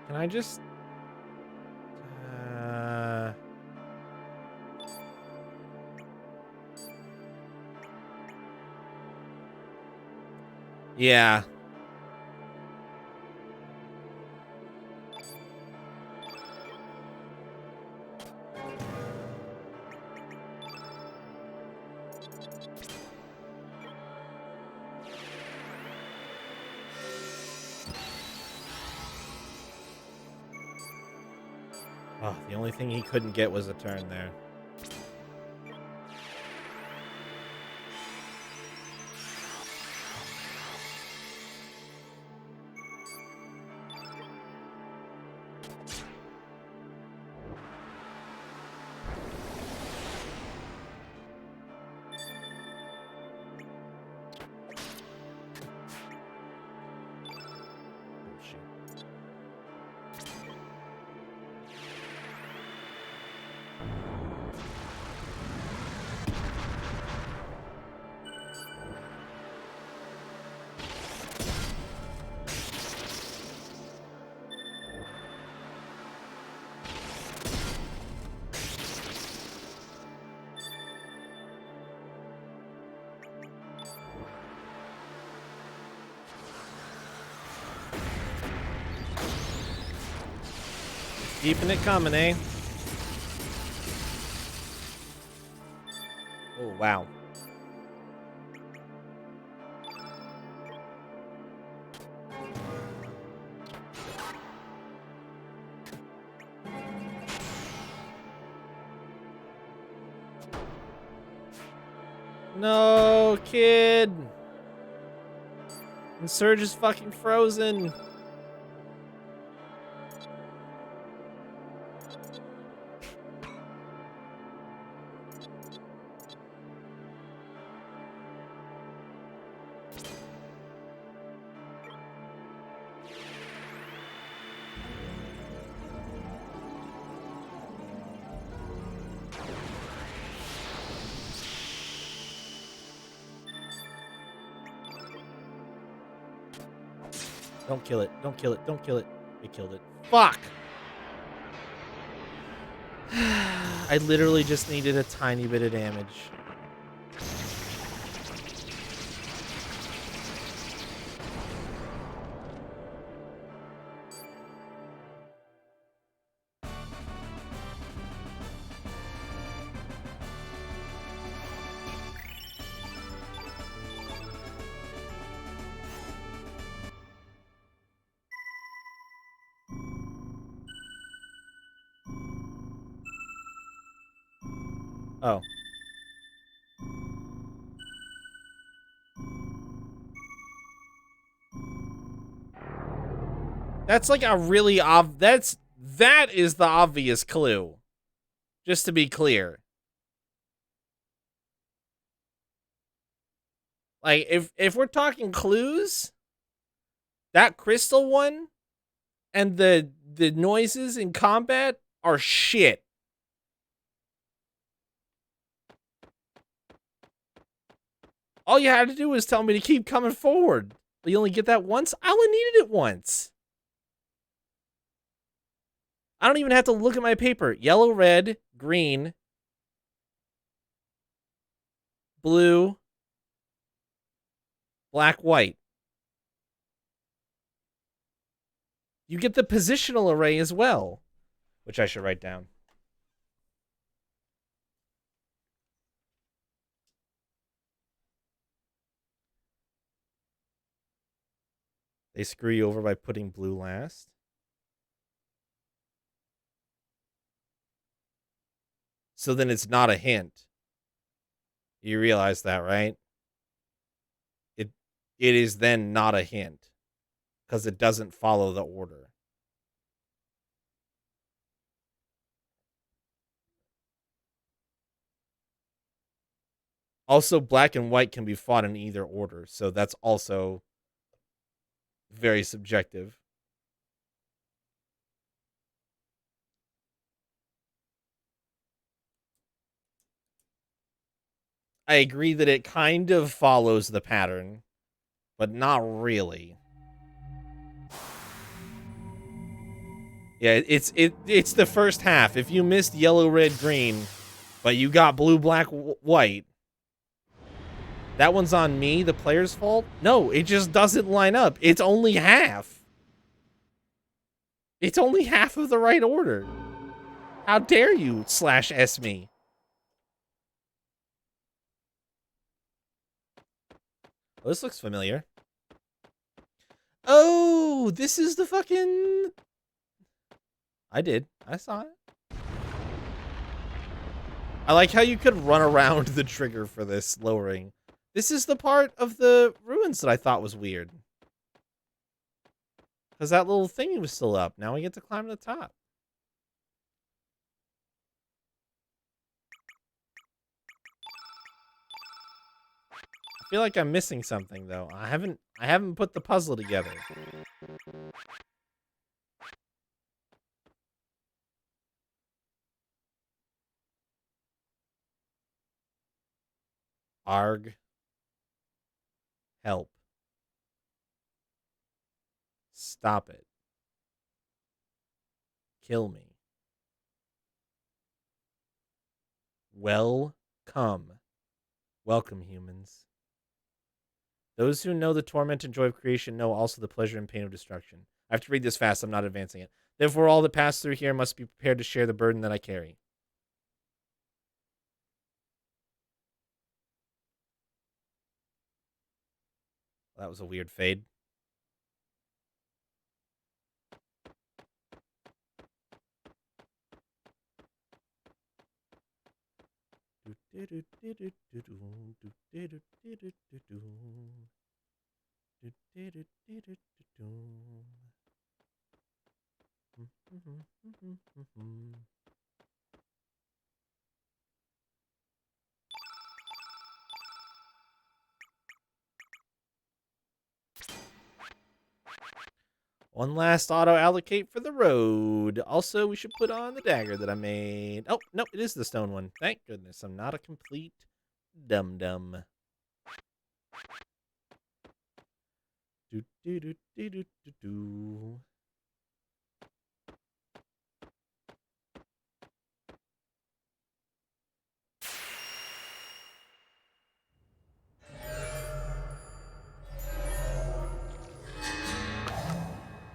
Can I just... Yeah. Oh, the only thing he couldn't get was a turn there. Keeping it coming, eh? Oh, wow. No, kid. And Surge is fucking frozen. Don't kill it. Don't kill it. Don't kill it. They killed it. Fuck! I literally just needed a tiny bit of damage. Oh. That's like a really that is the obvious clue. Just to be clear. Like, if we're talking clues, that crystal one and the noises in combat are shit. All you had to do was tell me to keep coming forward. But you only get that once? I only needed it once. I don't even have to look at my paper. Yellow, red, green, blue, black, white. You get the positional array as well, which I should write down. They screw you over by putting blue last. So then it's not a hint. You realize that, right? It is then not a hint because it doesn't follow the order. Also, black and white can be fought in either order, so that's also very subjective. I agree that it kind of follows the pattern, but not really. Yeah, it's the first half. If you missed yellow, red, green, but you got blue, black, white, that one's on me, the player's fault? No, it just doesn't line up. It's only half. It's only half of the right order. How dare you /S me? Oh, this looks familiar. Oh, this is the fucking... I did. I saw it. I like how you could run around the trigger for this lowering. This is the part of the ruins that I thought was weird. Because that little thingy was still up. Now we get to climb to the top. I feel like I'm missing something though. I haven't put the puzzle together. Arg. Help. Stop it. Kill me. Welcome. Welcome, humans. Those who know the torment and joy of creation know also the pleasure and pain of destruction. I have to read this fast. I'm not advancing it. Therefore, all that pass through here must be prepared to share the burden that I carry. That was a weird fade. One last auto allocate for the road. Also, we should put on the dagger that I made. Oh, no, it is the stone one. Thank goodness. I'm not a complete dum-dum. Do, do, do, do, do, do, do.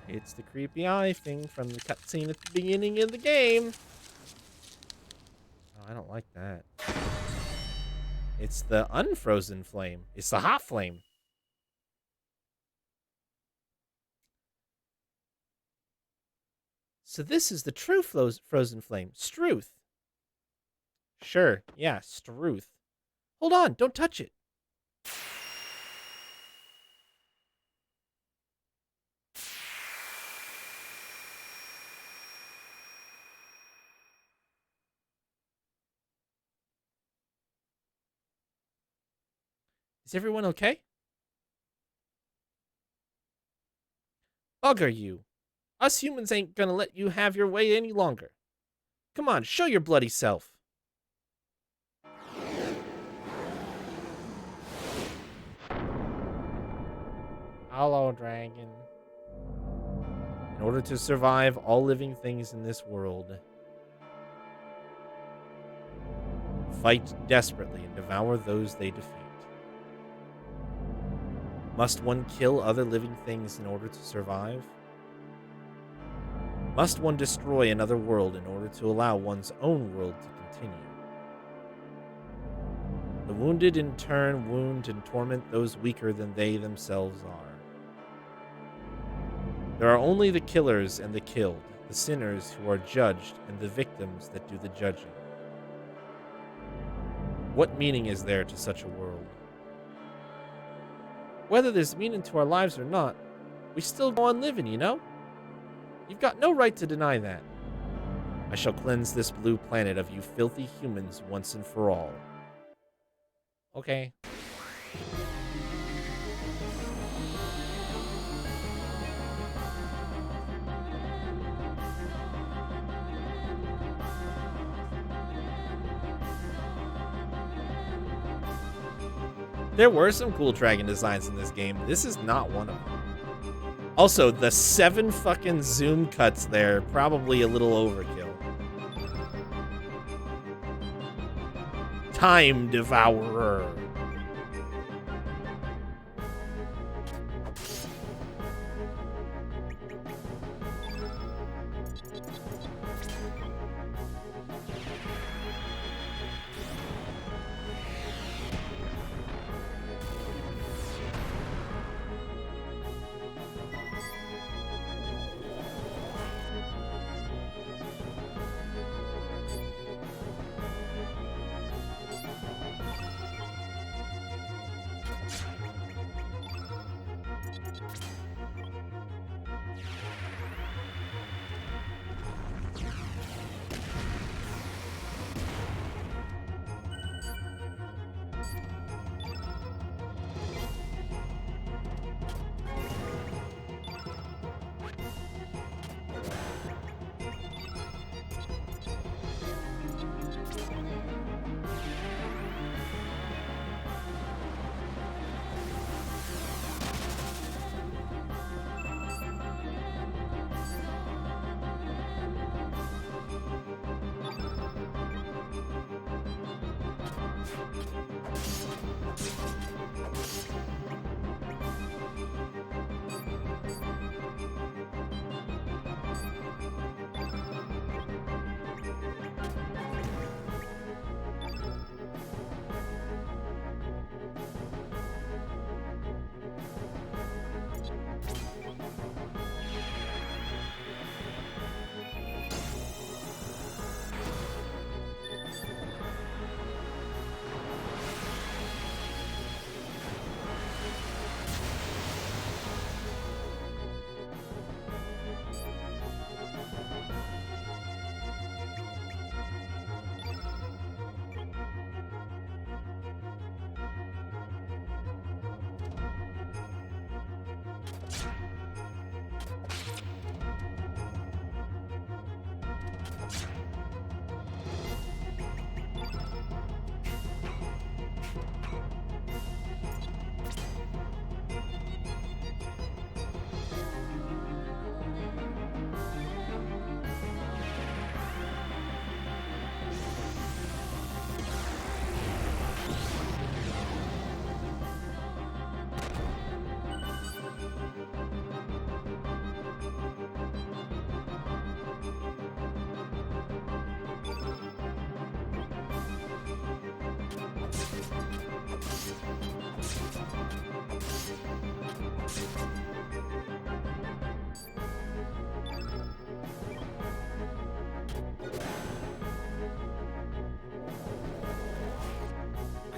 It's the creepy eye thing from the cutscene at the beginning of the game. Oh, I don't like that. It's the unfrozen flame. It's the hot flame. So this is the true frozen flame. Struth. Sure. Yeah, Struth. Hold on. Don't touch it. Is everyone okay? Bugger you. Us humans ain't gonna let you have your way any longer. Come on, show your bloody self. Hello, dragon. In order to survive all living things in this world, fight desperately and devour those they defeat. Must one kill other living things in order to survive? Must one destroy another world in order to allow one's own world to continue? The wounded in turn wound and torment those weaker than they themselves are. There are only the killers and the killed, the sinners who are judged, and the victims that do the judging. What meaning is there to such a world? Whether there's meaning to our lives or not, we still go on living, you know? You've got no right to deny that. I shall cleanse this blue planet of you filthy humans once and for all. Okay. There were some cool dragon designs in this game. This is not one of them. Also, the 7 fucking zoom cuts there, probably a little overkill. Time Devourer.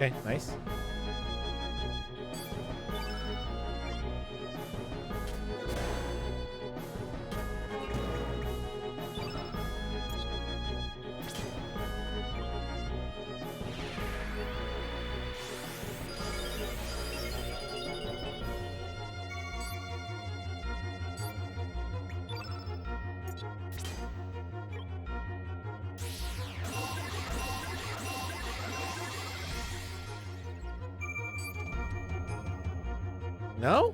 Okay, nice. No?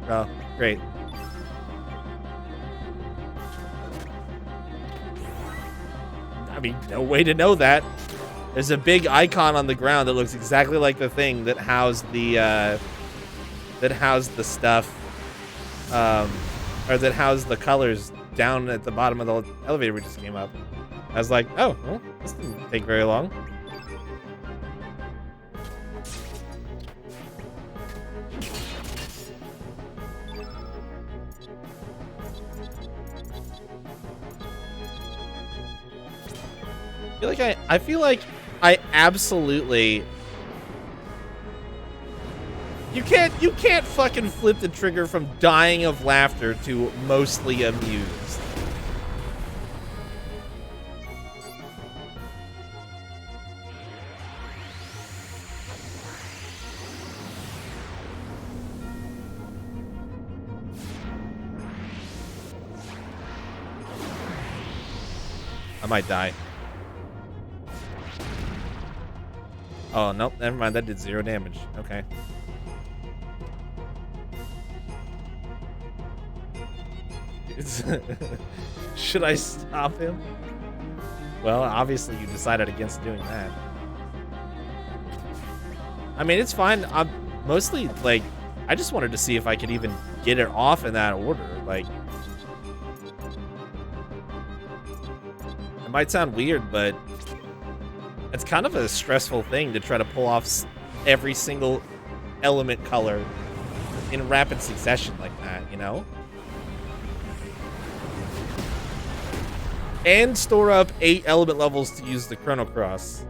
Oh, great. I mean, no way to know that. There's a big icon on the ground that looks exactly like the thing that housed the stuff, or that housed the colors down at the bottom of the elevator we just came up. I was like, oh, well, this didn't take very long. I feel like I absolutely. You can't fucking flip the trigger from dying of laughter to mostly amused. I might die. Oh, nope, never mind. That did 0 damage. Okay. Should I stop him? Well, obviously you decided against doing that. I mean, it's fine. I'm mostly, like, I just wanted to see if I could even get it off in that order. Like, it might sound weird, but it's kind of a stressful thing to try to pull off every single element color in rapid succession like that, you know? And store up 8 element levels to use the Chrono Cross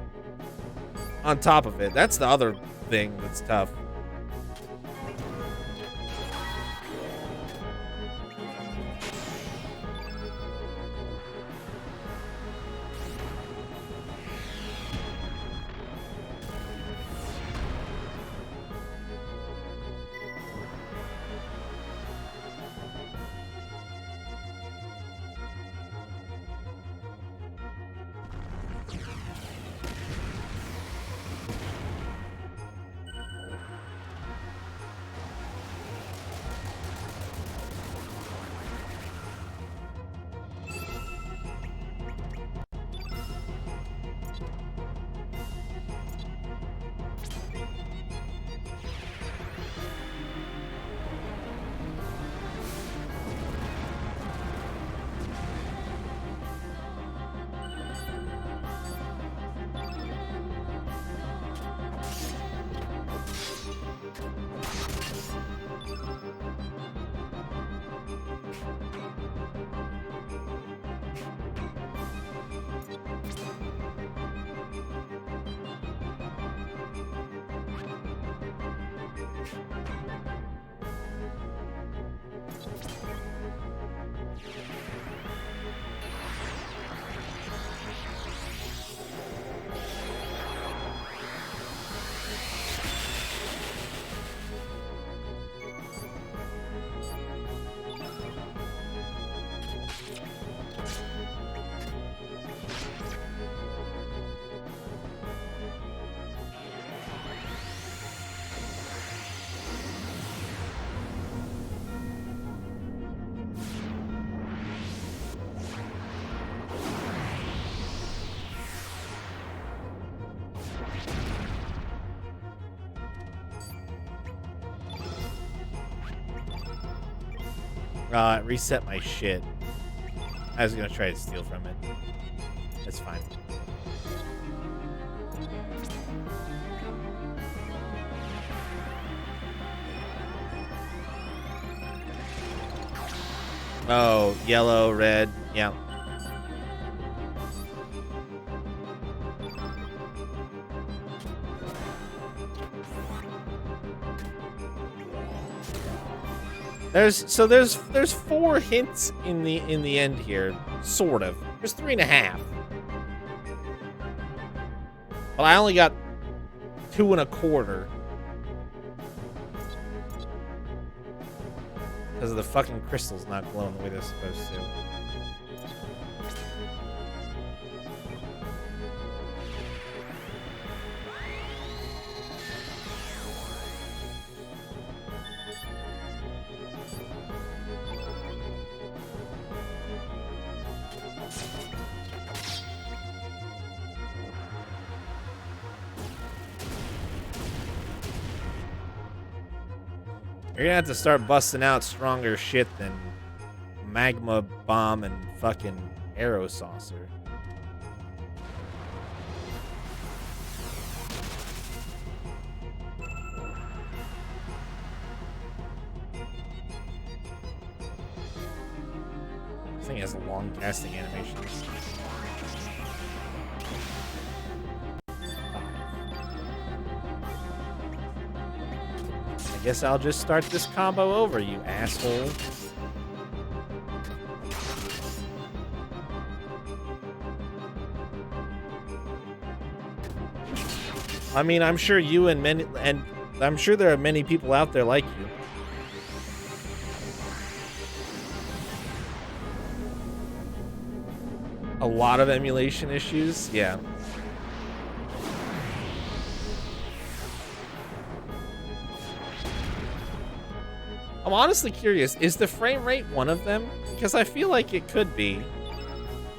on top of it. That's the other thing that's tough. Reset my shit. I was gonna try to steal from it. It's fine. Oh, yellow, red, yeah. There's 4 hints in the end here, sort of. There's 3.5. But I only got 2 1/4. Because of the fucking crystals not glowing the way they're supposed to. You're gonna have to start busting out stronger shit than magma bomb and fucking arrow saucer. This thing has long casting animations. I guess I'll just start this combo over, you asshole. I mean, I'm sure you and I'm sure there are many people out there like you. A lot of emulation issues, yeah. I'm honestly curious, is the frame rate one of them? Because I feel like it could be.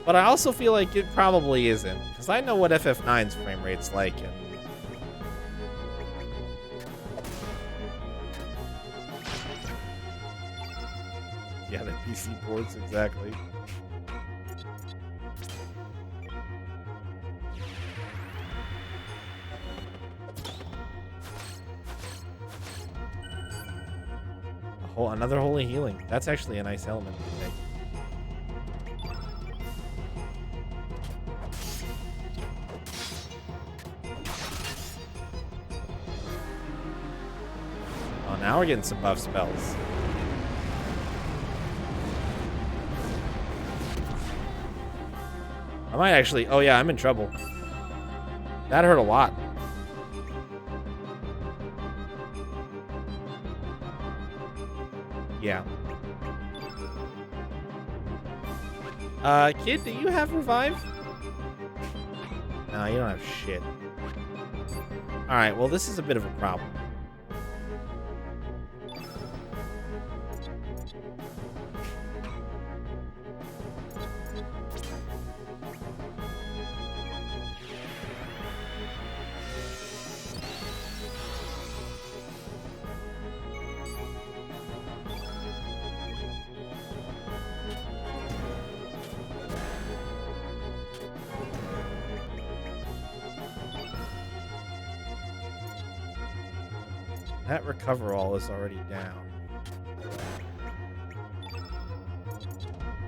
But I also feel like it probably isn't. Because I know what FF9's frame rate's like. And yeah, the PC ports, exactly. Another holy healing. That's actually a nice element to take. Oh, now we're getting some buff spells. I might actually... Oh, yeah, I'm in trouble. That hurt a lot. Yeah. Kid, do you have revive? No, you don't have shit. Alright, well, this is a bit of a problem. That recover all is already down.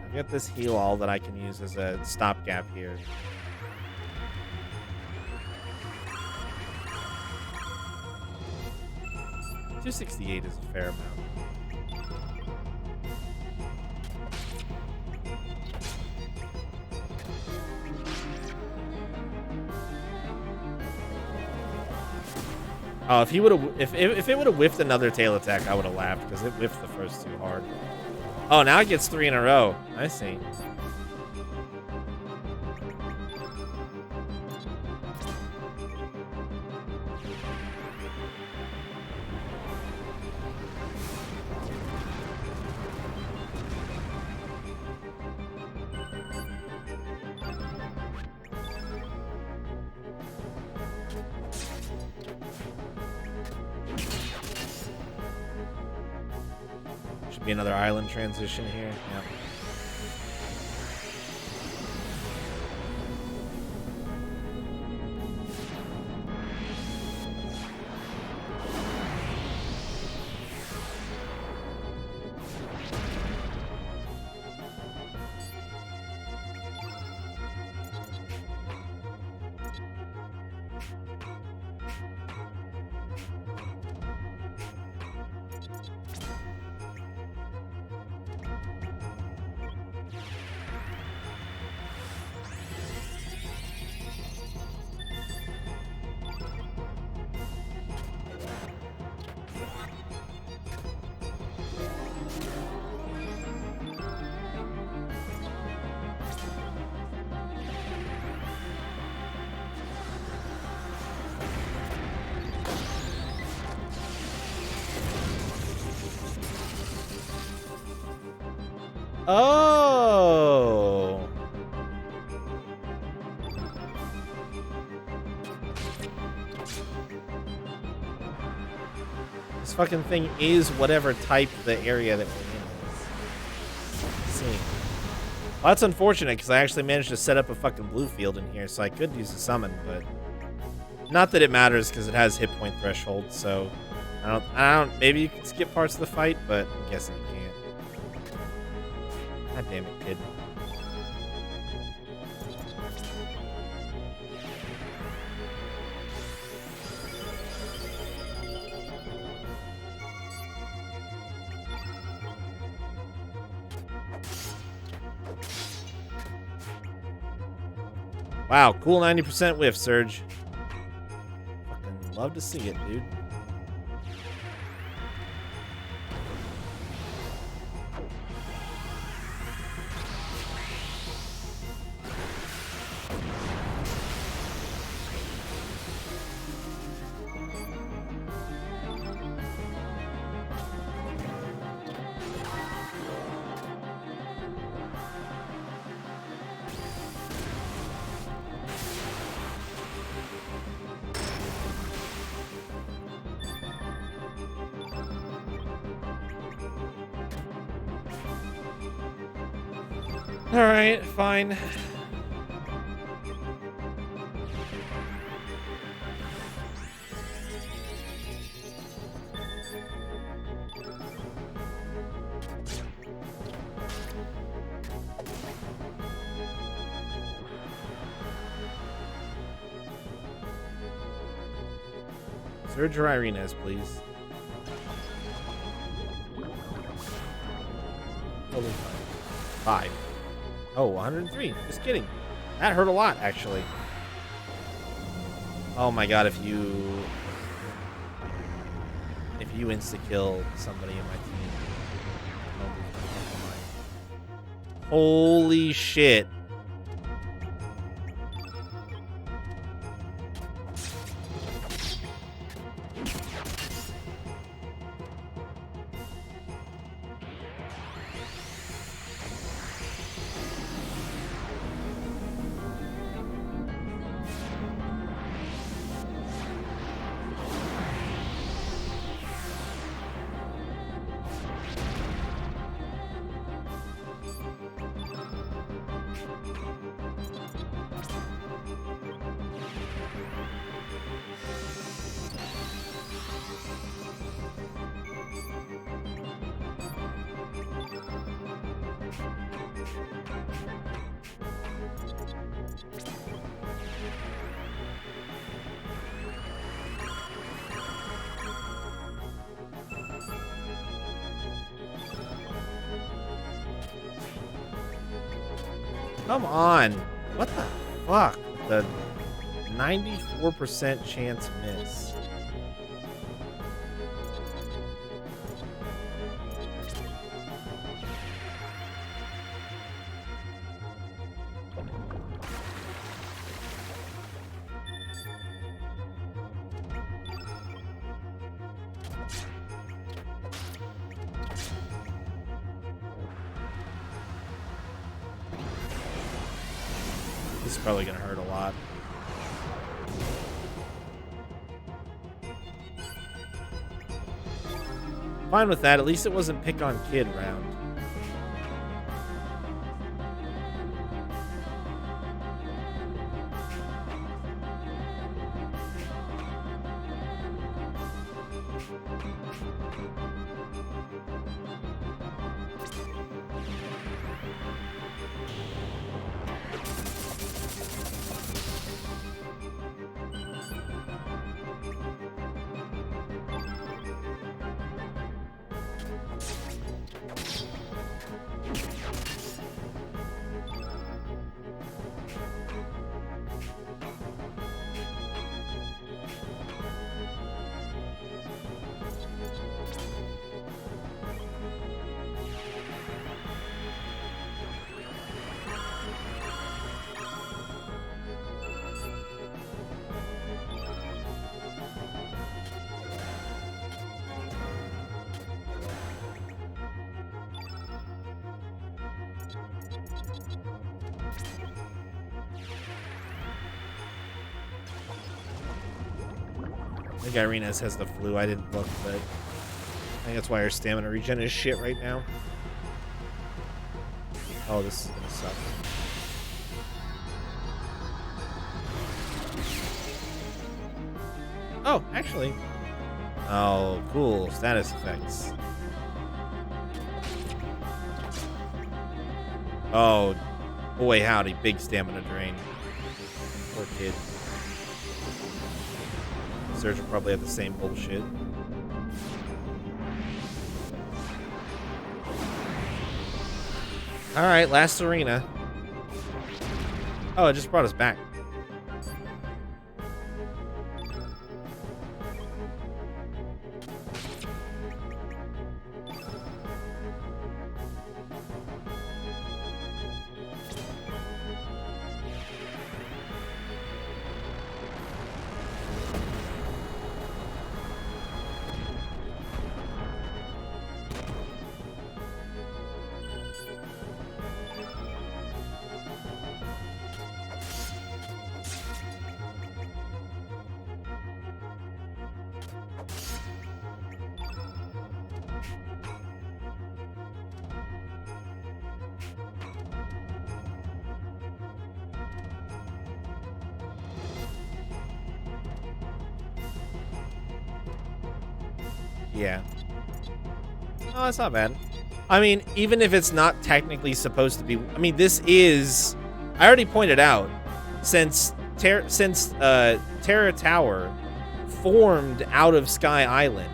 I've got this heal all that I can use as a stopgap here. $268 is a fair amount. Oh, if he would have, if it would have whiffed another tail attack, I would have laughed because it whiffed the first two hard. Oh, now it gets 3 in a row. I see. Be another island transition here. Yep. Oh. This fucking thing is whatever type the area that we're in is. Let's see. Well, that's unfortunate because I actually managed to set up a fucking blue field in here, so I could use a summon, but not that it matters because it has hit point threshold. So I don't. Maybe you can skip parts of the fight, but I'm guessing you can't. God damn it, kid. Wow, cool 90% whiff, Surge. Fucking love to see it, dude. All right, fine. Surge or Irena's, please. Totally fine. 5. Oh, 103. Just kidding. That hurt a lot, actually. Oh my god, if you insta-kill somebody in my team. Holy shit. Come on. What the fuck? The 94% chance miss. This is probably going to hurt a lot. Fine with that. At least it wasn't pick on kid round. think Irina's has the flu. I didn't look, but I think that's why her stamina regen is shit right now. Oh, this is gonna suck. Oh, actually. Oh, cool. Status effects. Oh, boy, howdy. Big stamina drain. Poor kid. Surge will probably have the same bullshit. Alright, last arena. Oh, it just brought us back. Yeah. Oh, that's not bad. I mean, even if it's not technically supposed to be... I mean, this is... I already pointed out, since Terra Tower formed out of Sky Island,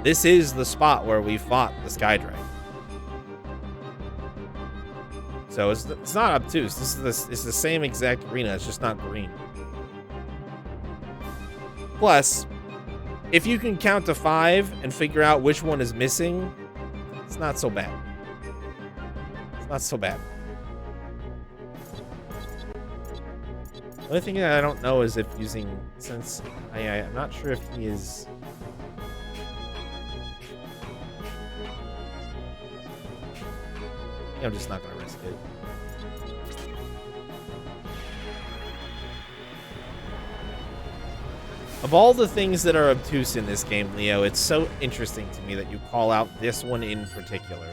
this is the spot where we fought the Sky Dragon. So it's not obtuse. It's the same exact arena. It's just not green. Plus... if you can count to 5 and figure out which one is missing, it's not so bad. It's not so bad. The only thing that I don't know is if using, since I'm not sure if he is... I think I'm just not going to risk it. Of all the things that are obtuse in this game, Leo, it's so interesting to me that you call out this one in particular.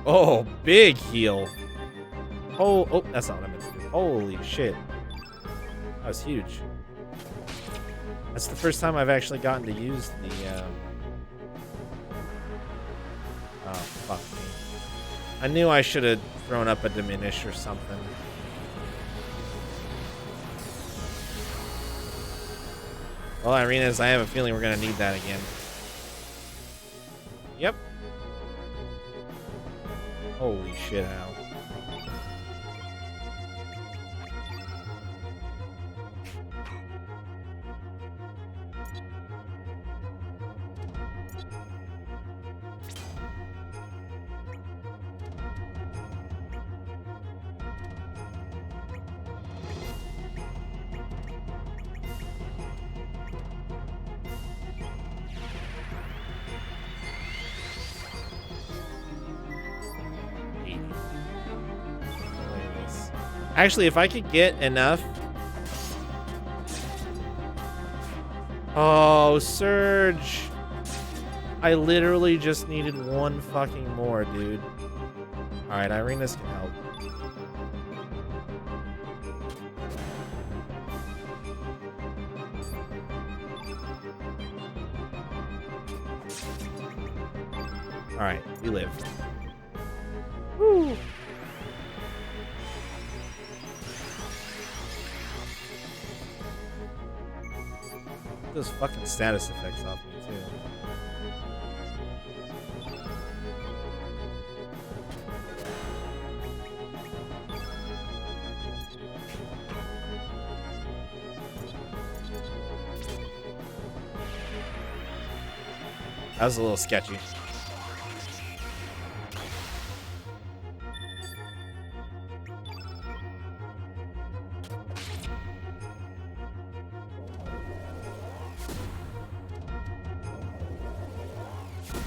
Oh, big heal. Oh, that's not what I meant to do. Holy shit. That was huge. That's the first time I've actually gotten to use the, oh, fuck me. I knew I should have thrown up a diminish or something. Well, Irina's, I have a feeling we're going to need that again. Yep. Holy shit, Al. Actually, if I could get enough... Oh, Surge! I literally just needed one fucking more, dude. Alright, Irina's can help. Alright, we live. Woo! Get those fucking status effects off me, too. That was a little sketchy.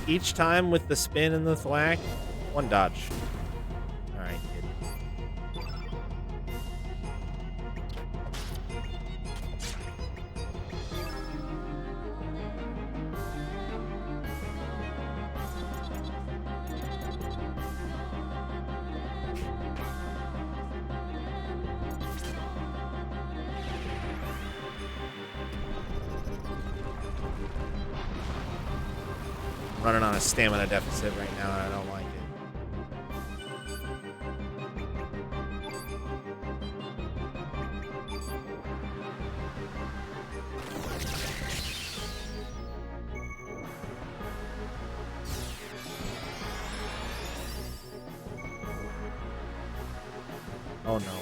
Each time with the spin and the thwack, one dodge. Alright, kid. Running on a stamina deficit right now, and I don't like it. Oh no.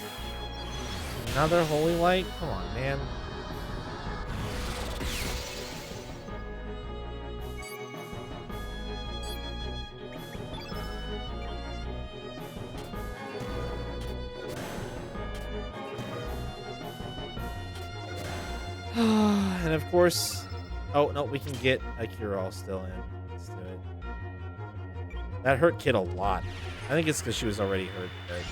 Another holy light? Come on, man. And of course, oh no, we can get a cure-all still in. Let's do it. That hurt Kid a lot. I think it's because she was already hurt. Right?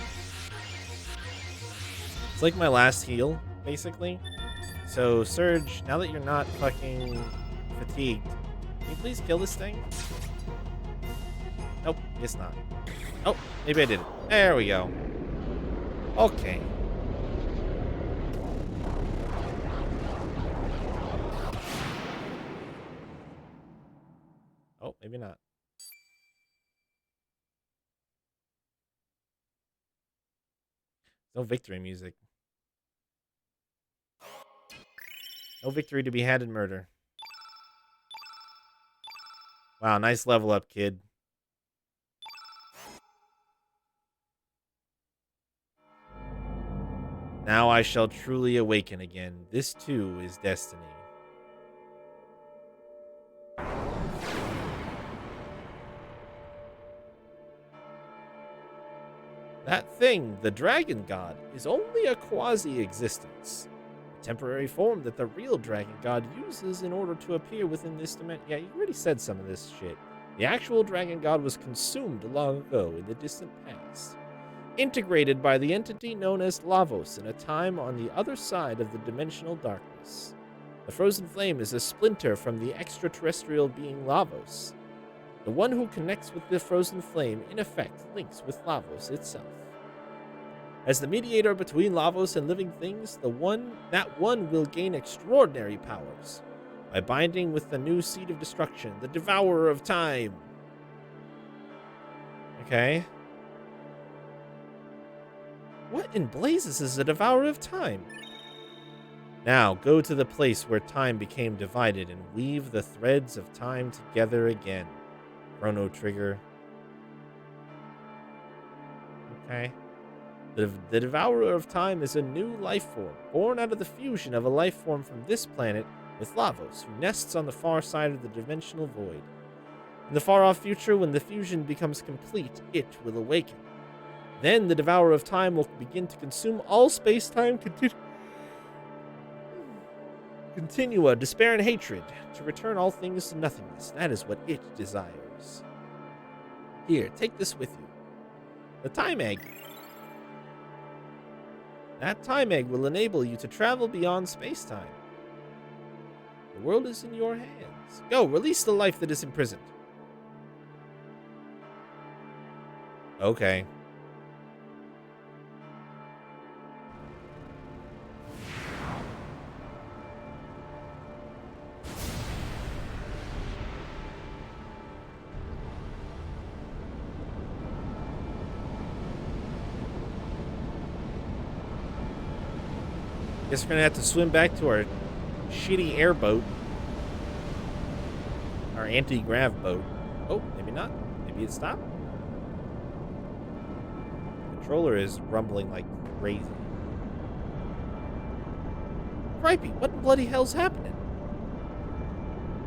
It's like my last heal, basically. So, Surge, now that you're not fucking fatigued, can you please kill this thing? Nope, guess not. Oh, maybe I did it. There we go. Okay. Oh, maybe not. No victory music. No victory to be had in murder. Wow, nice level up, kid. Now I shall truly awaken again. This too is destiny. That thing, the Dragon God, is only a quasi-existence. A temporary form that the real Dragon God uses in order to appear within this dimension. Yeah, you already said some of this shit. The actual Dragon God was consumed long ago in the distant past, integrated by the entity known as Lavos in a time on the other side of the dimensional darkness. The frozen flame is a splinter from the extraterrestrial being Lavos. The one who connects with the frozen flame, in effect, links with Lavos itself. As the mediator between Lavos and living things, that one will gain extraordinary powers by binding with the new seed of destruction, the Devourer of Time. Okay. What in blazes is a Devourer of Time? Now, go to the place where time became divided and weave the threads of time together again. Chrono trigger. Okay. The Devourer of Time is a new life form, born out of the fusion of a life form from this planet with Lavos, who nests on the far side of the dimensional void. In the far-off future, when the fusion becomes complete, it will awaken. Then the Devourer of Time will begin to consume all space-time continua, despair and hatred, to return all things to nothingness. That is what it desires. Here, take this with you. The Time Egg. That Time Egg will enable you to travel beyond space-time. The world is in your hands. Go, release the life that is imprisoned. Okay. Guess we're gonna have to swim back to our shitty airboat. our anti-grav boat. Oh, maybe not. Maybe it stopped. The controller is rumbling like crazy. Cripey, what in bloody hell's happening?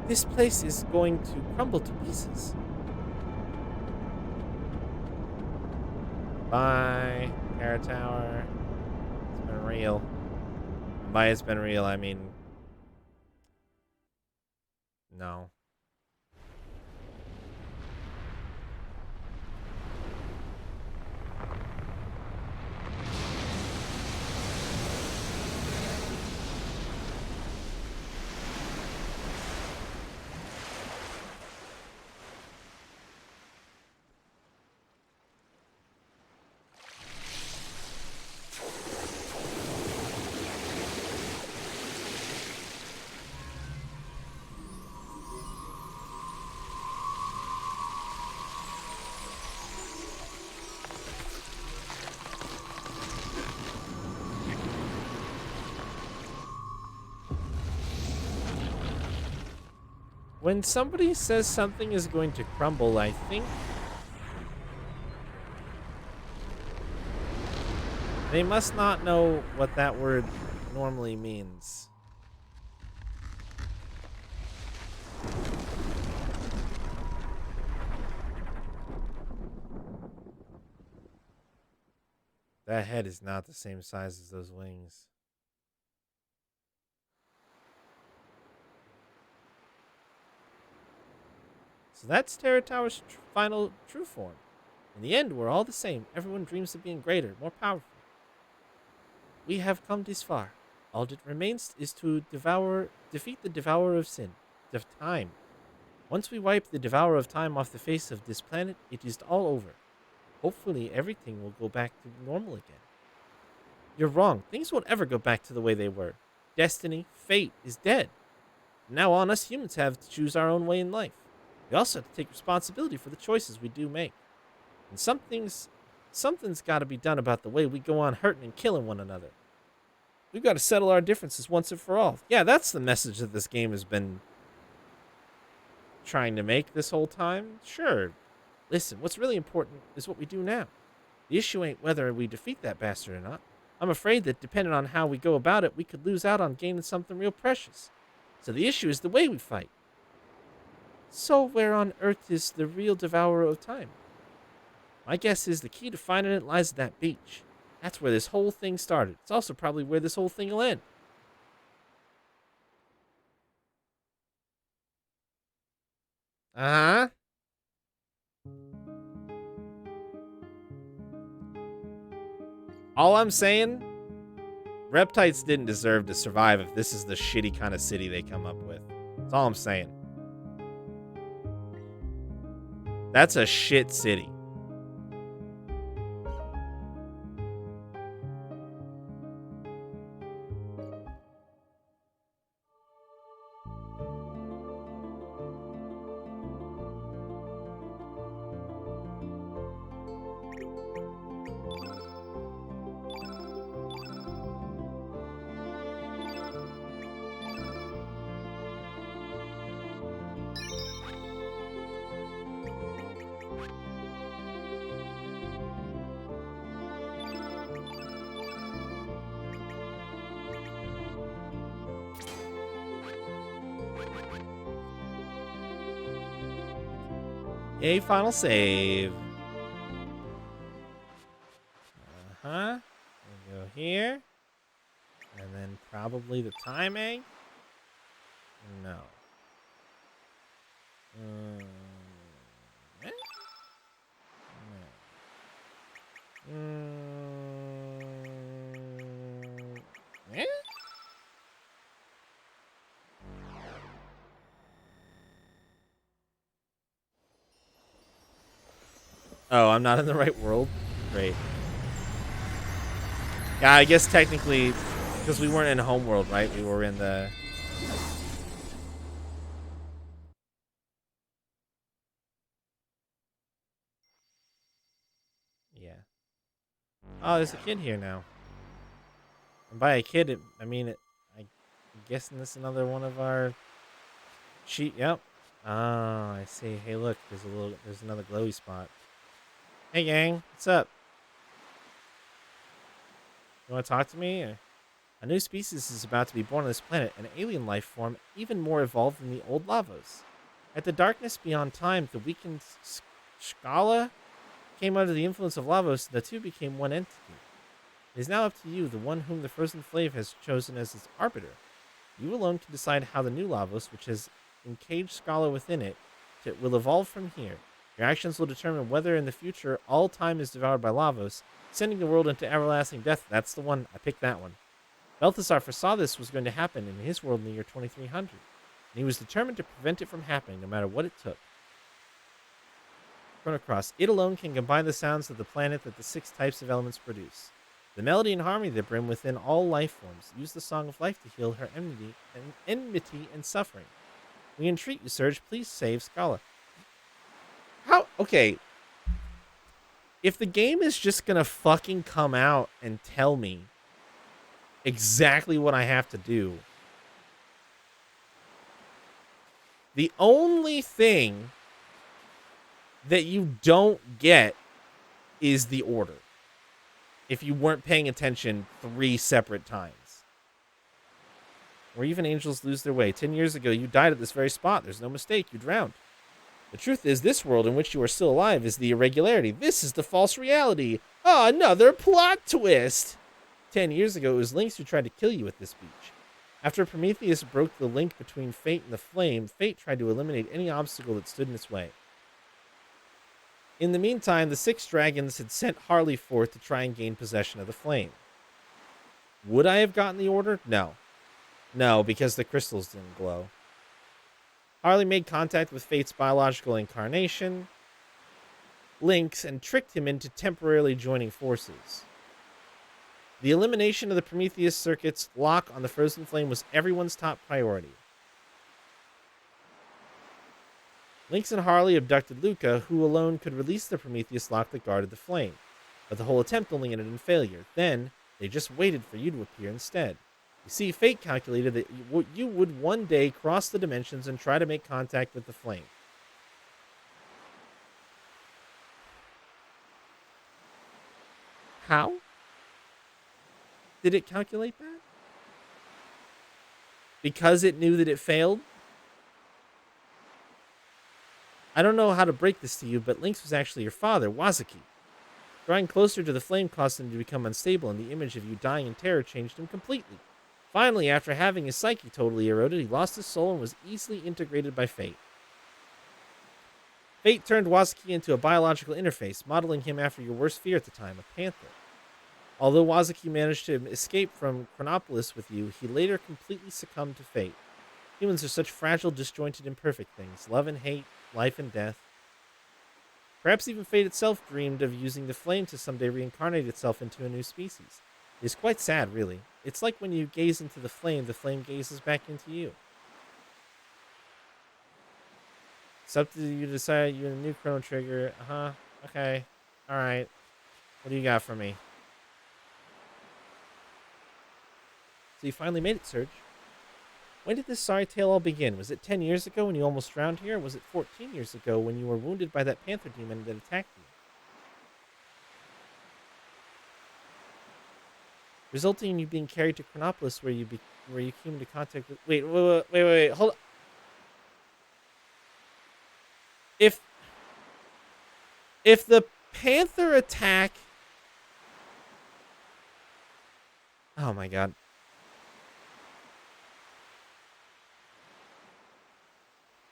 This place is going to crumble to pieces. Bye, Terra Tower. It's been real. And by it's been real, I mean... no. When somebody says something is going to crumble, I think they must not know what that word normally means. That head is not the same size as those wings. So that's Terra Tower's final true form. In the end, we're all the same. Everyone dreams of being greater, more powerful. We have come this far. All that remains is to defeat the Devourer of Sin, of Time. Once we wipe the Devourer of Time off the face of this planet, it is all over. Hopefully, everything will go back to normal again. You're wrong. Things won't ever go back to the way they were. Destiny, fate, is dead. From now on, us humans have to choose our own way in life. We also have to take responsibility for the choices we do make. And something's got to be done about the way we go on hurting and killing one another. We've got to settle our differences once and for all. Yeah, that's the message that this game has been trying to make this whole time. Sure. Listen, what's really important is what we do now. The issue ain't whether we defeat that bastard or not. I'm afraid that depending on how we go about it, we could lose out on gaining something real precious. So the issue is the way we fight. So where on earth is the real Devourer of Time? My guess is the key to finding it lies at that beach. That's where this whole thing started. It's also probably where this whole thing will end. Uh-huh. All I'm saying, Reptites didn't deserve to survive if this is the shitty kind of city they come up with. That's all I'm saying. That's a shit city. A final save. Uh-huh. We'll go here. And then probably the time egg? No. Eh? No. Eh? Oh, I'm not in the right world? Great. Yeah, I guess technically, because we weren't in Homeworld, right? We were in the... Yeah. Oh, there's a kid here now. And by a kid, I'm guessing this is another one of our... Yep. Oh, I see. Hey, look, there's another glowy spot. Hey, gang, what's up? You want to talk to me? A new species is about to be born on this planet, an alien life form even more evolved than the old Lavos. At the darkness beyond time, the weakened Scala came under the influence of Lavos, and the two became one entity. It is now up to you, the one whom the frozen flame has chosen as its arbiter. You alone can decide how the new Lavos, which has encaged Scala within it, will evolve from here. Your actions will determine whether in the future all time is devoured by Lavos, sending the world into everlasting death. That's the one. I picked that one. Balthasar foresaw this was going to happen in his world in the year 2300, and he was determined to prevent it from happening no matter what it took. Chronocross. It alone can combine the sounds of the planet that the 6 types of elements produce. The melody and harmony that brim within all life forms. Use the Song of Life to heal her enmity and suffering. We entreat you, Surge. Please save Scala. How? Okay. If the game is just gonna fucking come out and tell me exactly what I have to do, the only thing that you don't get is the order. If you weren't paying attention 3 separate times. Or even angels lose their way. 10 years ago, you died at this very spot. There's no mistake. You drowned. The truth is, this world in which you are still alive is the irregularity. This is the false reality. Oh, another plot twist. 10 years ago, it was Lynx who tried to kill you at this beach. After Prometheus broke the link between fate and the flame, fate tried to eliminate any obstacle that stood in its way. In the meantime, the 6 dragons had sent Harley forth to try and gain possession of the flame. Would I have gotten the order? No. No, because the crystals didn't glow. Harley made contact with Fate's biological incarnation, Lynx, and tricked him into temporarily joining forces. The elimination of the Prometheus circuit's lock on the frozen flame was everyone's top priority. Lynx and Harley abducted Luca, who alone could release the Prometheus lock that guarded the flame. But the whole attempt only ended in failure. Then, they just waited for you to appear instead. You see, Fate calculated that you would one day cross the dimensions and try to make contact with the flame. How did it calculate that? Because it knew that it failed? I don't know how to break this to you, but Lynx was actually your father, Wazaki. Drawing closer to the flame caused him to become unstable, and the image of you dying in terror changed him completely. Finally, after having his psyche totally eroded, he lost his soul and was easily integrated by Fate. Fate turned Wazaki into a biological interface, modeling him after your worst fear at the time, a panther. Although Wazaki managed to escape from Chronopolis with you, he later completely succumbed to Fate. Humans are such fragile, disjointed, imperfect things. Love and hate, life and death. Perhaps even Fate itself dreamed of using the flame to someday reincarnate itself into a new species. It is quite sad, really. It's like when you gaze into the flame gazes back into you. It's up to you to decide you're a new Chrono Trigger. Uh-huh. Okay. Alright. What do you got for me? So you finally made it, Serge. When did this sorry tale all begin? Was it 10 years ago when you almost drowned here? Or was it 14 years ago when you were wounded by that panther demon that attacked you? Resulting in you being carried to Chronopolis where you came into contact with... Wait, hold on. If the panther attack... Oh my god.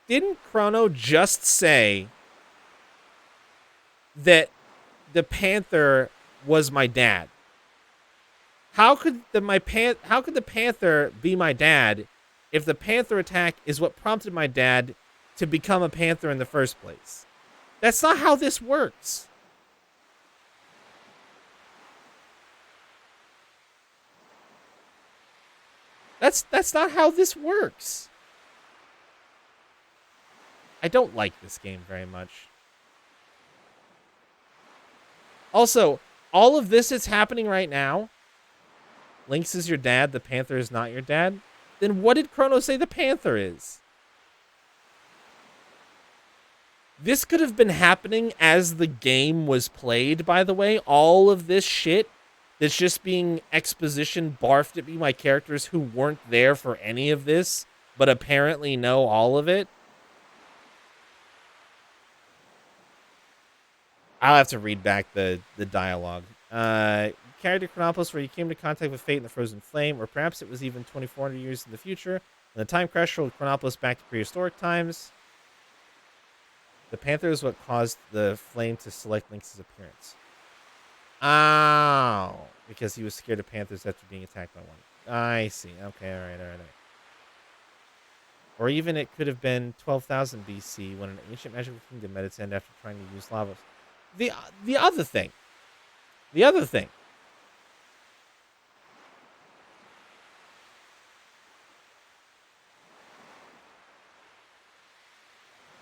Didn't Chrono just say that the panther was my dad? How could the panther be my dad if the panther attack is what prompted my dad to become a panther in the first place? That's not how this works. That's not how this works. I don't like this game very much. Also, all of this is happening right now. Lynx is your dad, the panther is not your dad. Then what did Chrono say the panther is? This could have been happening as the game was played, by the way. All of this shit that's just being exposition barfed at me by characters who weren't there for any of this, but apparently know all of it. I'll have to read back the dialogue. Character Chronopolis, where you came into contact with fate in the frozen flame, or perhaps it was even 2,400 years in the future, when the time crash rolled Chronopolis back to prehistoric times. The panther is what caused the flame to select Lynx's appearance. Oh, because he was scared of panthers after being attacked by one. I see. Okay, all right. Or even it could have been 12,000 BC when an ancient magical kingdom met its end after trying to use lava. The other thing.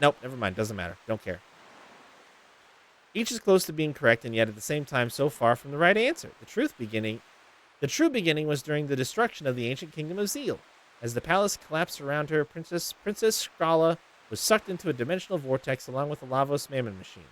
Nope, never mind. Doesn't matter. Don't care. Each is close to being correct, and yet at the same time so far from the right answer. The true beginning was during the destruction of the ancient kingdom of Zeal. As the palace collapsed around her, Princess Scala was sucked into a dimensional vortex along with the Lavos Mammon machine.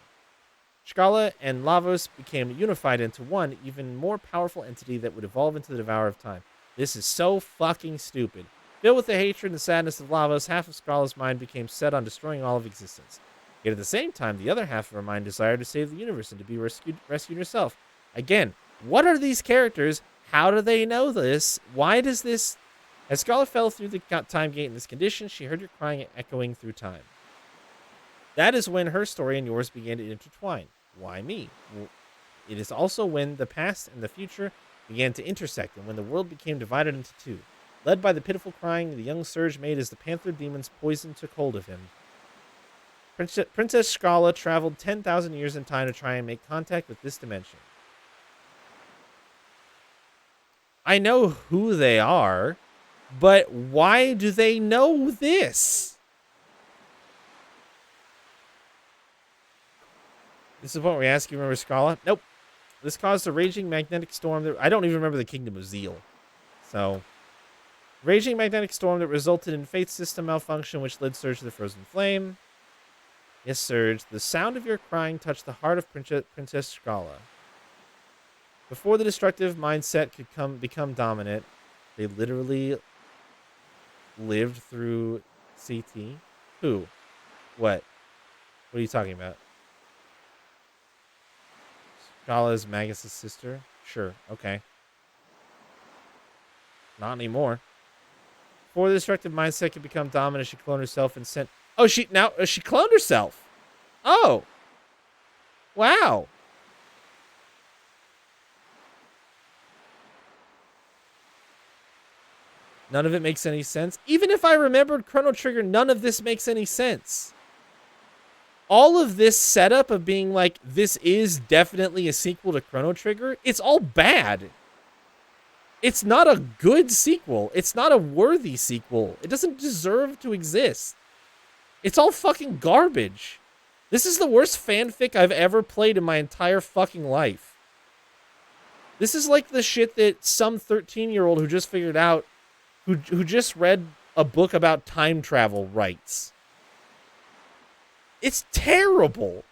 Scala and Lavos became unified into one, even more powerful entity that would evolve into the Devourer of Time. This is so fucking stupid. Filled with the hatred and sadness of Lavos, half of Scala's mind became set on destroying all of existence. Yet at the same time, the other half of her mind desired to save the universe and to be rescued herself. Again, what are these characters? How do they know this? Why does this... As Scala fell through the time gate in this condition, she heard her crying echoing through time. That is when her story and yours began to intertwine. Why me? Well, it is also when the past and the future began to intersect, and when the world became divided into two. Led by the pitiful crying the young surge made as the panther demon's poison took hold of him. Princess Scala traveled 10,000 years in time to try and make contact with this dimension. I know who they are, but why do they know this? This is what we ask you. Remember Scala? Nope. This caused a raging magnetic storm. I don't even remember the Kingdom of Zeal. So, raging magnetic storm that resulted in Fate's system malfunction, which led Surge to the frozen flame. Yes, Surge. The sound of your crying touched the heart of Princess Scala. Before the destructive mindset could become dominant, they literally lived through CT. Who? What? What are you talking about? Scala is Magus' sister? Sure, okay. Not anymore. Before the destructive mindset could become dominant, she cloned herself and sent... Oh, she cloned herself. Oh. Wow. None of it makes any sense. Even if I remembered Chrono Trigger, none of this makes any sense. All of this setup of being like, this is definitely a sequel to Chrono Trigger, it's all bad. It's not a good sequel. It's not a worthy sequel. It doesn't deserve to exist. It's all fucking garbage. This is the worst fanfic I've ever played in my entire fucking life. This is like the shit that some 13-year-old who just figured out, who just read a book about time travel writes. It's terrible.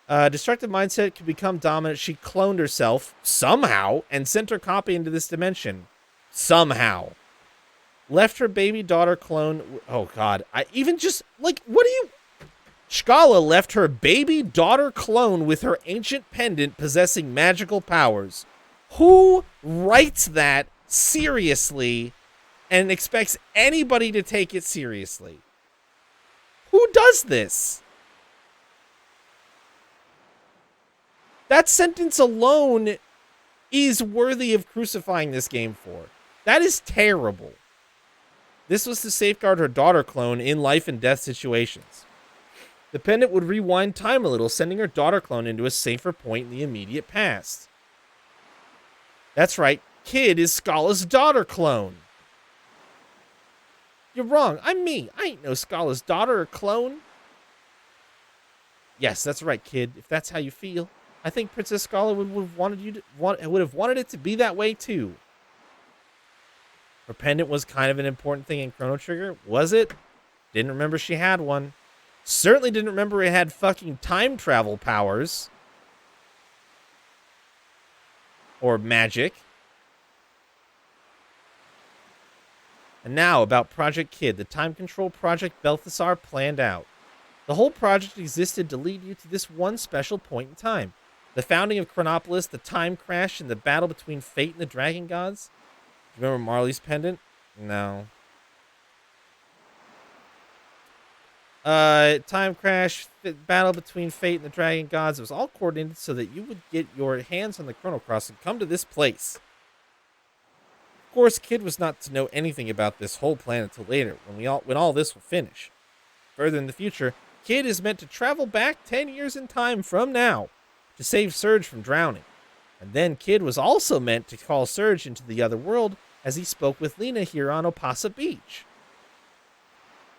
Destructive mindset could become dominant. She cloned herself somehow and sent her copy into this dimension. Somehow. Left her baby daughter clone. Oh, God. I even just, like, what do you... Scala left her baby daughter clone with her ancient pendant possessing magical powers. Who writes that seriously and expects anybody to take it seriously? Who does this? That sentence alone is worthy of crucifying this game for. That is terrible. This was to safeguard her daughter clone in life and death situations. The pendant would rewind time a little, sending her daughter clone into a safer point in the immediate past. That's right, Kid is Scala's daughter clone. You're wrong, I'm me. I ain't no Scala's daughter or clone. Yes, that's right, Kid, if that's how you feel. I think Princess Scala would have wanted it to be that way too. Her pendant was kind of an important thing in Chrono Trigger. Was it? Didn't remember she had one. Certainly didn't remember it had fucking time travel powers. Or magic. And now about Project Kid, the time control project Balthasar planned out. The whole project existed to lead you to this one special point in time. The founding of Chronopolis, the time crash, and the battle between fate and the dragon gods. Do you remember Marley's pendant? No. Time crash, battle between fate and the dragon gods. It was all coordinated so that you would get your hands on the Chrono Cross and come to this place. Of course, Kid was not to know anything about this whole plan until later, when all this will finish. Further in the future, Kid is meant to travel back 10 years in time from now to save Surge from drowning. And then Kid was also meant to call Surge into the other world as he spoke with Lena here on Opasa Beach.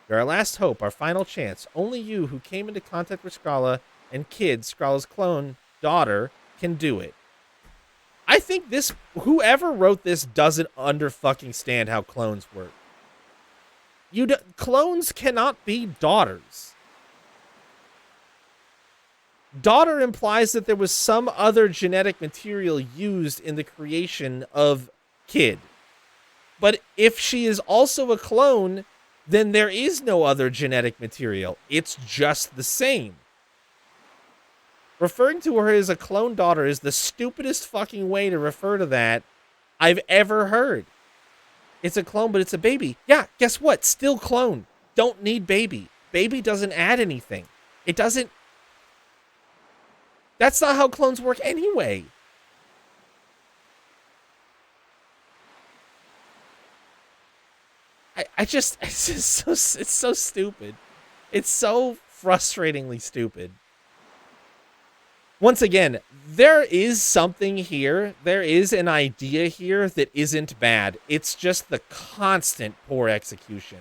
You're our last hope, our final chance. Only you, who came into contact with Scala, and Kid, Scala's clone daughter, can do it. I think whoever wrote this doesn't under-fucking-stand how clones work. Clones cannot be daughters. Daughter implies that there was some other genetic material used in the creation of Kid. But if she is also a clone, then there is no other genetic material. It's just the same. Referring to her as a clone daughter is the stupidest fucking way to refer to that I've ever heard. It's a clone, but it's a baby. Yeah, guess what? Still clone. Don't need baby. Baby doesn't add anything. It doesn't... That's not how clones work anyway. It's so stupid. It's so frustratingly stupid. Once again, there is something here. There is an idea here that isn't bad. It's just the constant poor execution.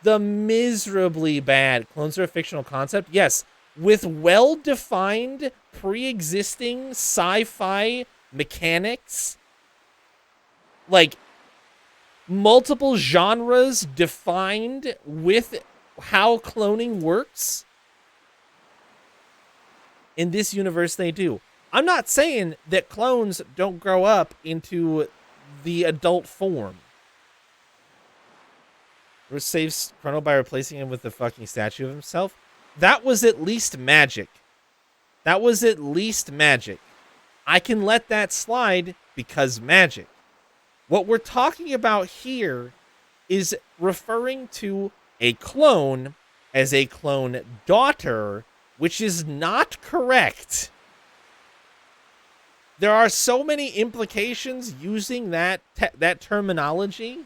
The miserably bad clones are a fictional concept. Yes, with well-defined, pre-existing sci-fi mechanics. Like, multiple genres defined with how cloning works. In this universe, they do. I'm not saying that clones don't grow up into the adult form. Or saves Chrono by replacing him with the fucking statue of himself. That was at least magic. That was at least magic. I can let that slide because magic. What we're talking about here is referring to a clone as a clone daughter, which is not correct. There are so many implications using that terminology.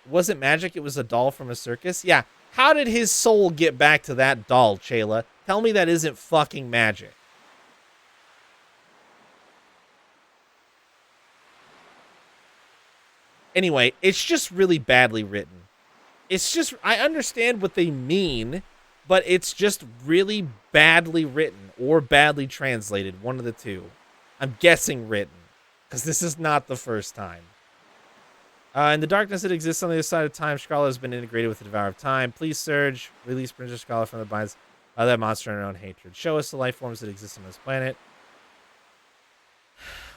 Wasn't magic, it was a doll from a circus? Yeah. How did his soul get back to that doll, Chayla? Tell me that isn't fucking magic. Anyway, it's just really badly written. It's just, I understand what they mean, but it's just really badly written or badly translated, one of the two. I'm guessing written, because this is not the first time. In the darkness that exists on the other side of time, Scala has been integrated with the Devourer of Time. Please, Surge, release Princess Scala from the binds of that monster and her own hatred. Show us the life forms that exist on this planet.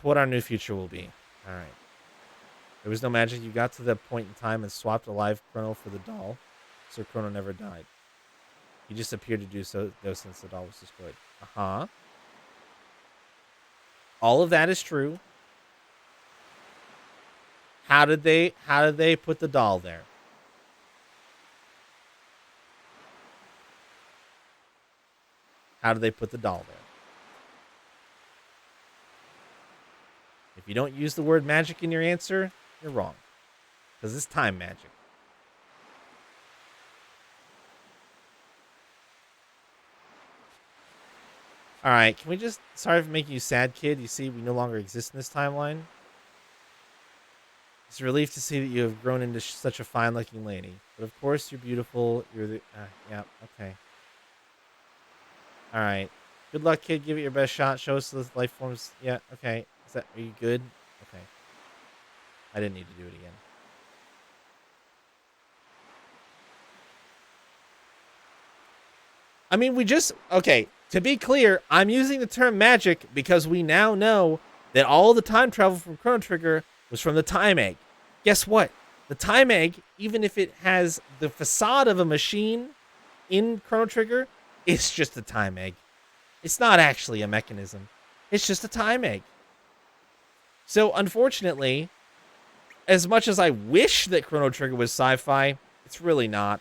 What our new future will be. All right. There was no magic. You got to the point in time and swapped a live Chrono for the doll, so Chrono never died. He just appeared to do so, though, since the doll was destroyed. Uh-huh. All of that is true. How did they put the doll there? How did they put the doll there? If you don't use the word magic in your answer, you're wrong. Because it's time magic. Alright, can we just... Sorry for making you sad, kid. You see, we no longer exist in this timeline. It's a relief to see that you have grown into such a fine-looking lady. But of course, you're beautiful. You're the... yeah, okay. Alright. Good luck, kid. Give it your best shot. Show us the life forms. Yeah, okay. Are you good? Okay. I didn't need to do it again. I mean, okay, to be clear, I'm using the term magic because we now know that all the time travel from Chrono Trigger was from the time egg. Guess what? The time egg, even if it has the facade of a machine in Chrono Trigger, it's just a time egg. It's not actually a mechanism. It's just a time egg. So, unfortunately, as much as I wish that Chrono Trigger was sci-fi, it's really not.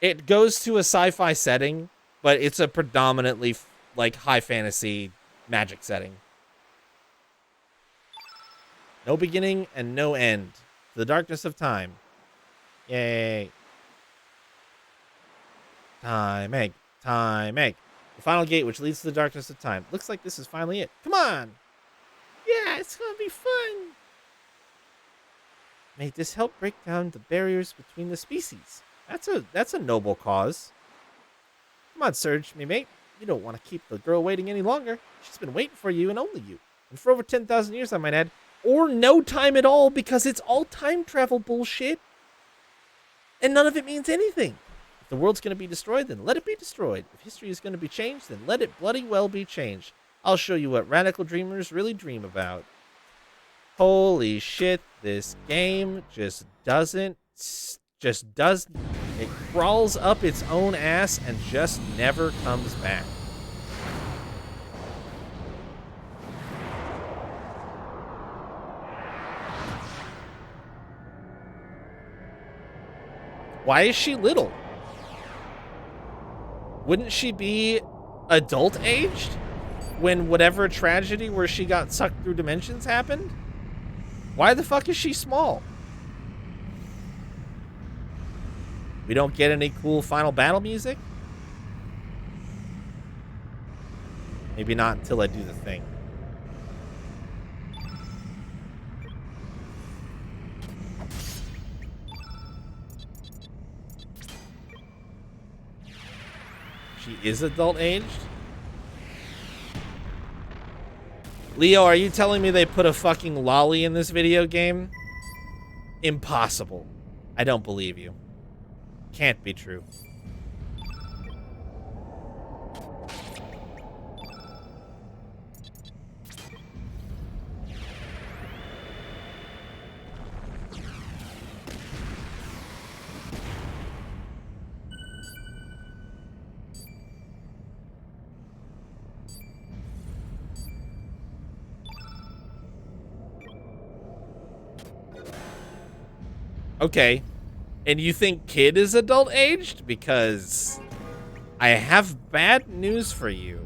It goes to a sci-fi setting, but it's a predominantly like high fantasy magic setting. No beginning and no end. The darkness of time. Yay. Time egg. Time egg. The final gate which leads to the darkness of time. Looks like this is finally it. Come on. Yeah, it's gonna be fun. May this help break down the barriers between the species. That's a noble cause. Come on, Surge, me mate. You don't want to keep the girl waiting any longer. She's been waiting for you and only you. And for over 10,000 years, I might add. Or no time at all, because it's all time travel bullshit. And none of it means anything. If the world's going to be destroyed, then let it be destroyed. If history is going to be changed, then let it bloody well be changed. I'll show you what radical dreamers really dream about. Holy shit, this game just does. It crawls up its own ass and just never comes back. Why is she little? Wouldn't she be adult aged when whatever tragedy where she got sucked through dimensions happened? Why the fuck is she small? We don't get any cool final battle music? Maybe not until I do the thing. She is adult aged? Leo, are you telling me they put a fucking lolly in this video game? Impossible. I don't believe you. Can't be true. Okay. And you think Kid is adult aged? Because I have bad news for you.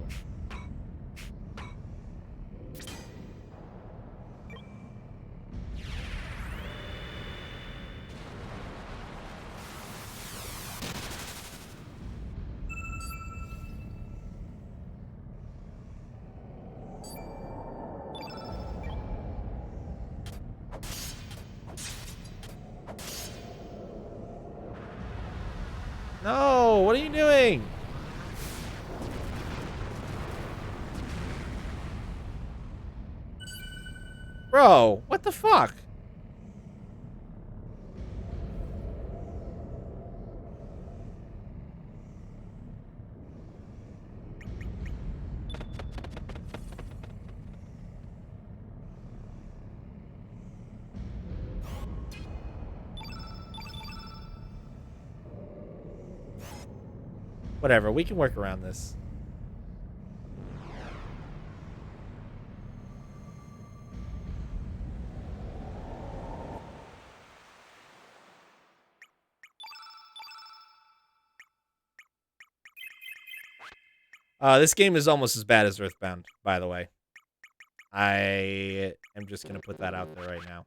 No, what are you doing? Bro, what the fuck? Whatever, we can work around this. This game is almost as bad as Earthbound, by the way. I am just going to put that out there right now.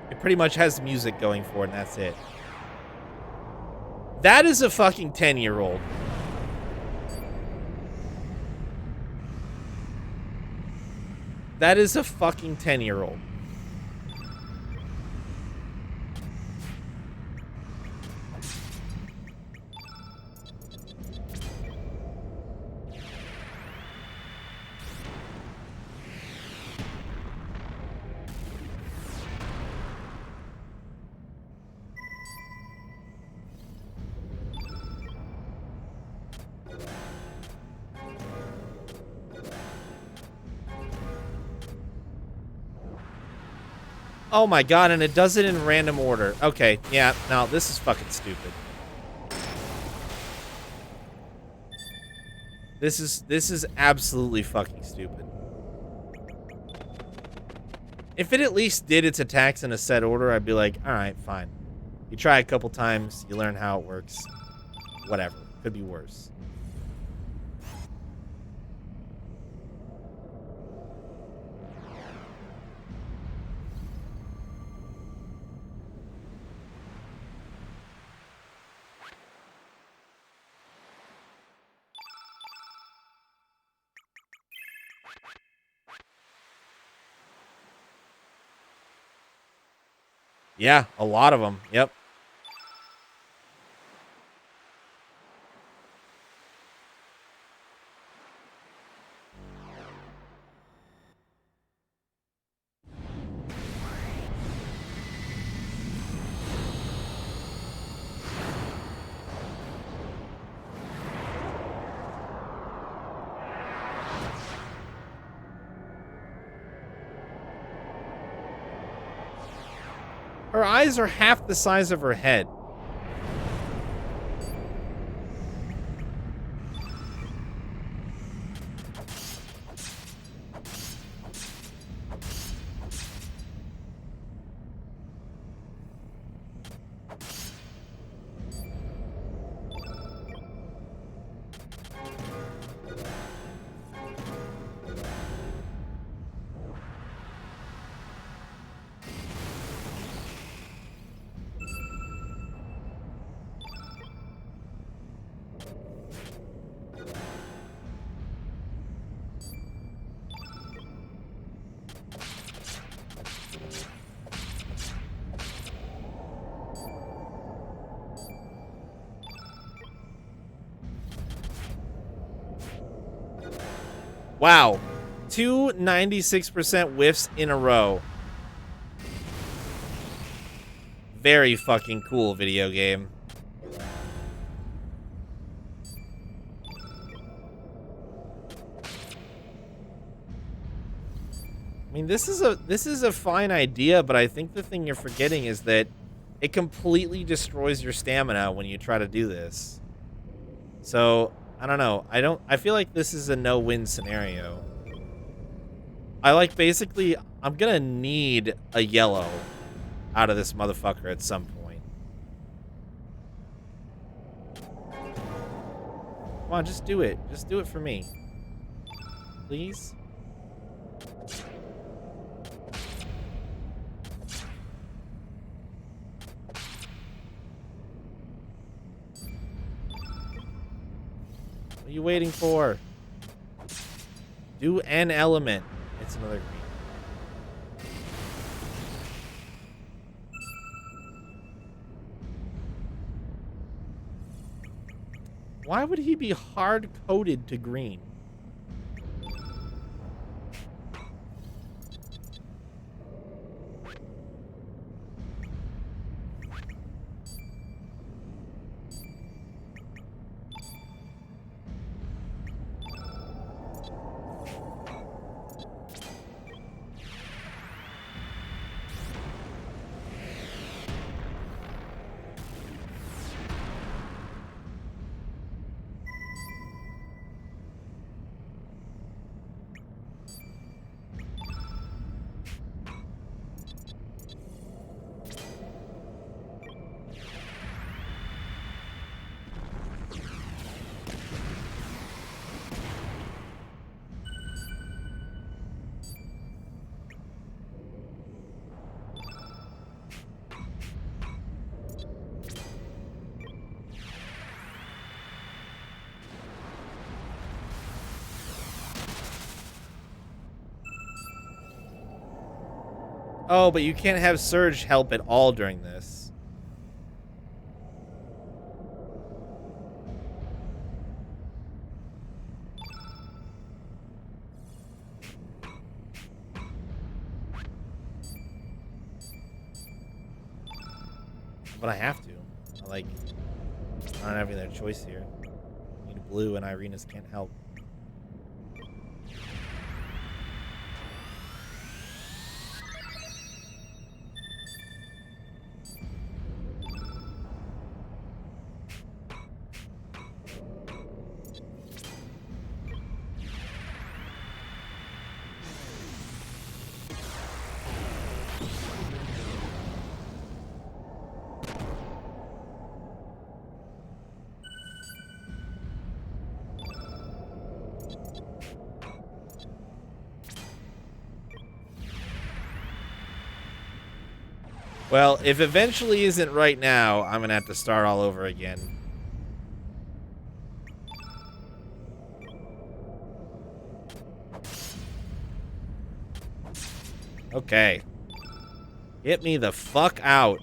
It pretty much has music going for it, and that's it. That is a fucking 10-year-old. That is a fucking 10-year-old. Oh my god, and it does it in random order. Okay, yeah, no, this is fucking stupid. This is absolutely fucking stupid. If it at least did its attacks in a set order, I'd be like, alright, fine. You try a couple times, you learn how it works. Whatever. Could be worse. Yeah, a lot of them. Yep. Her eyes are half the size of her head. Wow. 2 96% whiffs in a row. Very fucking cool video game. I mean, this is a fine idea, but I think the thing you're forgetting is that it completely destroys your stamina when you try to do this. So, I don't know. I feel like this is a no-win scenario. Basically, I'm gonna need a yellow out of this motherfucker at some point. Come on, just do it. Just do it for me. Please? What are you waiting for? Do an element. It's another green. Why would he be hard-coded to green? Oh, but you can't have Surge help at all during this. But I have to. I don't have any other choice here. I need blue and Irina's can't help. Well, if eventually isn't right now, I'm gonna have to start all over again. Okay. Get me the fuck out.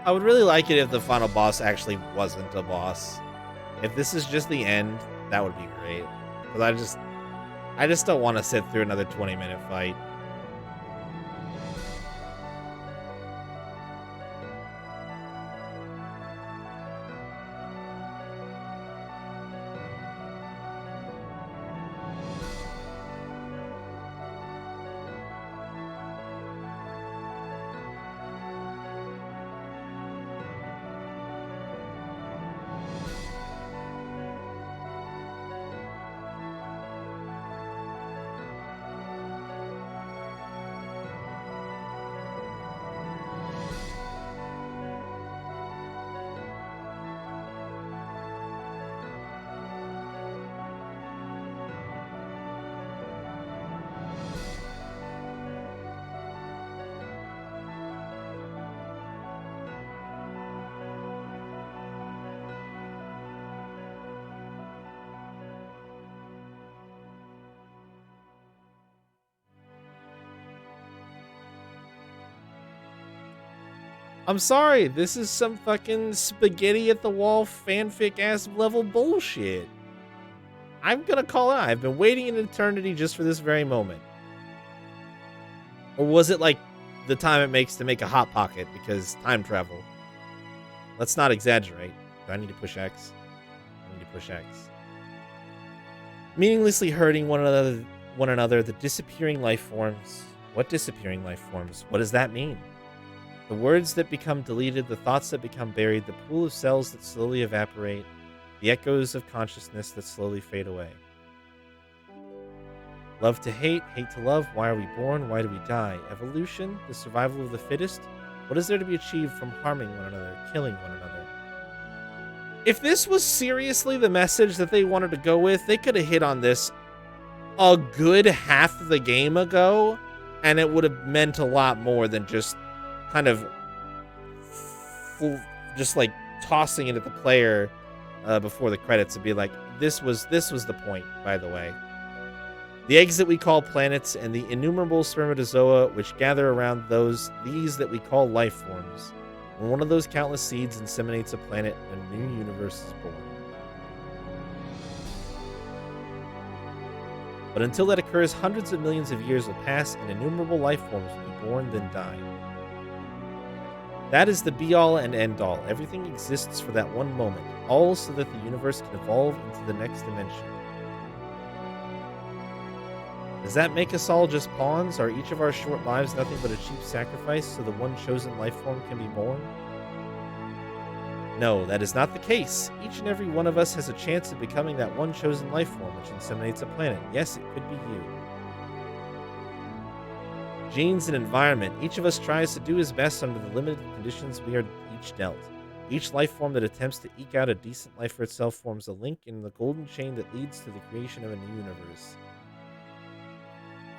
I would really like it if the final boss actually wasn't a boss. If this is just the end, that would be great. Because I just don't want to sit through another 20-minute fight. I'm sorry, this is some fucking spaghetti at the wall fanfic ass level bullshit. I'm gonna call it out. I've been waiting an eternity just for this very moment. Or was it like the time it makes to make a hot pocket because time travel? Let's not exaggerate. Do I need to push X? I need to push X. Meaninglessly hurting one another, the disappearing life forms. What disappearing life forms? What does that mean? The words that become deleted, the thoughts that become buried, the pool of cells that slowly evaporate, the echoes of consciousness that slowly fade away. Love to hate, hate to love, why are we born, why do we die? Evolution, the survival of the fittest? What is there to be achieved from harming one another, killing one another? If this was seriously the message that they wanted to go with, they could have hit on this a good half of the game ago, and it would have meant a lot more than just kind of just like tossing it at the player before the credits and be like, this was the point, by the way. The eggs that we call planets and the innumerable spermatozoa which gather around these that we call life forms. When one of those countless seeds inseminates a planet, a new universe is born. But until that occurs, hundreds of millions of years will pass and innumerable life forms will be born, then die. That is the be-all and end-all. Everything exists for that one moment, all so that the universe can evolve into the next dimension. Does that make us all just pawns? Are each of our short lives nothing but a cheap sacrifice so the one chosen life form can be born? No, that is not the case. Each and every one of us has a chance of becoming that one chosen life form which inseminates a planet. Yes, it could be you. Genes and environment. Each of us tries to do his best under the limited conditions we are each dealt. Each life form that attempts to eke out a decent life for itself forms a link in the golden chain that leads to the creation of a new universe.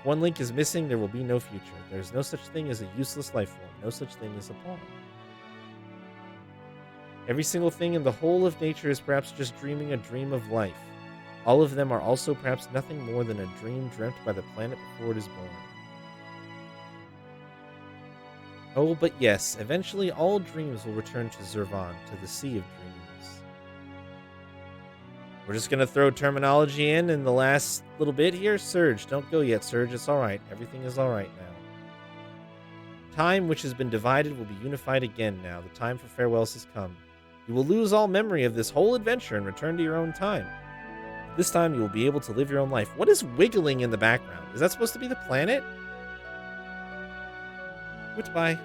If one link is missing, there will be no future. There is no such thing as a useless life form, no such thing as a pawn. Every single thing in the whole of nature is perhaps just dreaming a dream of life. All of them are also perhaps nothing more than a dream dreamt by the planet before it is born. Oh, but yes, eventually all dreams will return to Zurvan, to the Sea of Dreams. We're just going to throw terminology in the last little bit here. Surge, don't go yet, Surge. It's alright. Everything is alright now. Time, which has been divided, will be unified again now. The time for farewells has come. You will lose all memory of this whole adventure and return to your own time. This time you will be able to live your own life. What is wiggling in the background? Is that supposed to be the planet? Goodbye.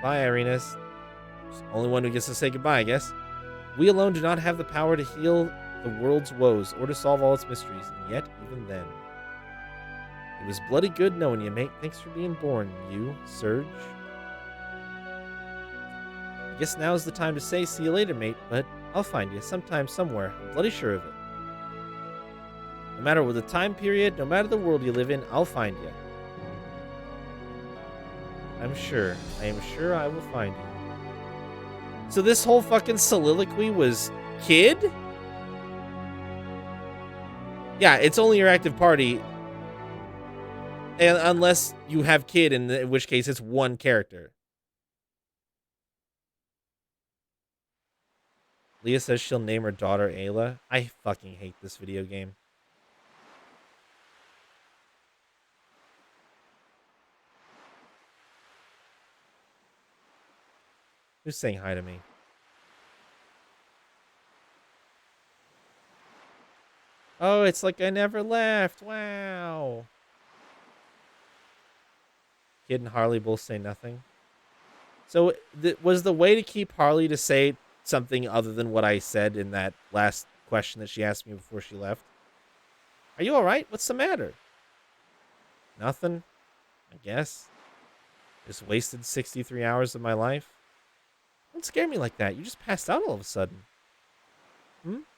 Bye, Irenas. Only one who gets to say goodbye, I guess. We alone do not have the power to heal the world's woes or to solve all its mysteries, and yet, even then. It was bloody good knowing you, mate. Thanks for being born, you, Surge. I guess now's the time to say see you later, mate, but I'll find you sometime, somewhere. I'm bloody sure of it. No matter what the time period, no matter the world you live in, I'll find you. I am sure I will find you. So this whole fucking soliloquy was kid? Yeah, it's only your active party. And unless you have kid, in which case it's one character. Leah says she'll name her daughter Ayla. I fucking hate this video game. Who's saying hi to me? Oh, it's like I never left. Wow. Kid and Harley both say nothing. So was the way to keep Harley to say something other than what I said in that last question that she asked me before she left? Are you all right? What's the matter? Nothing, I guess. Just wasted 63 hours of my life. Don't scare me like that. You just passed out all of a sudden.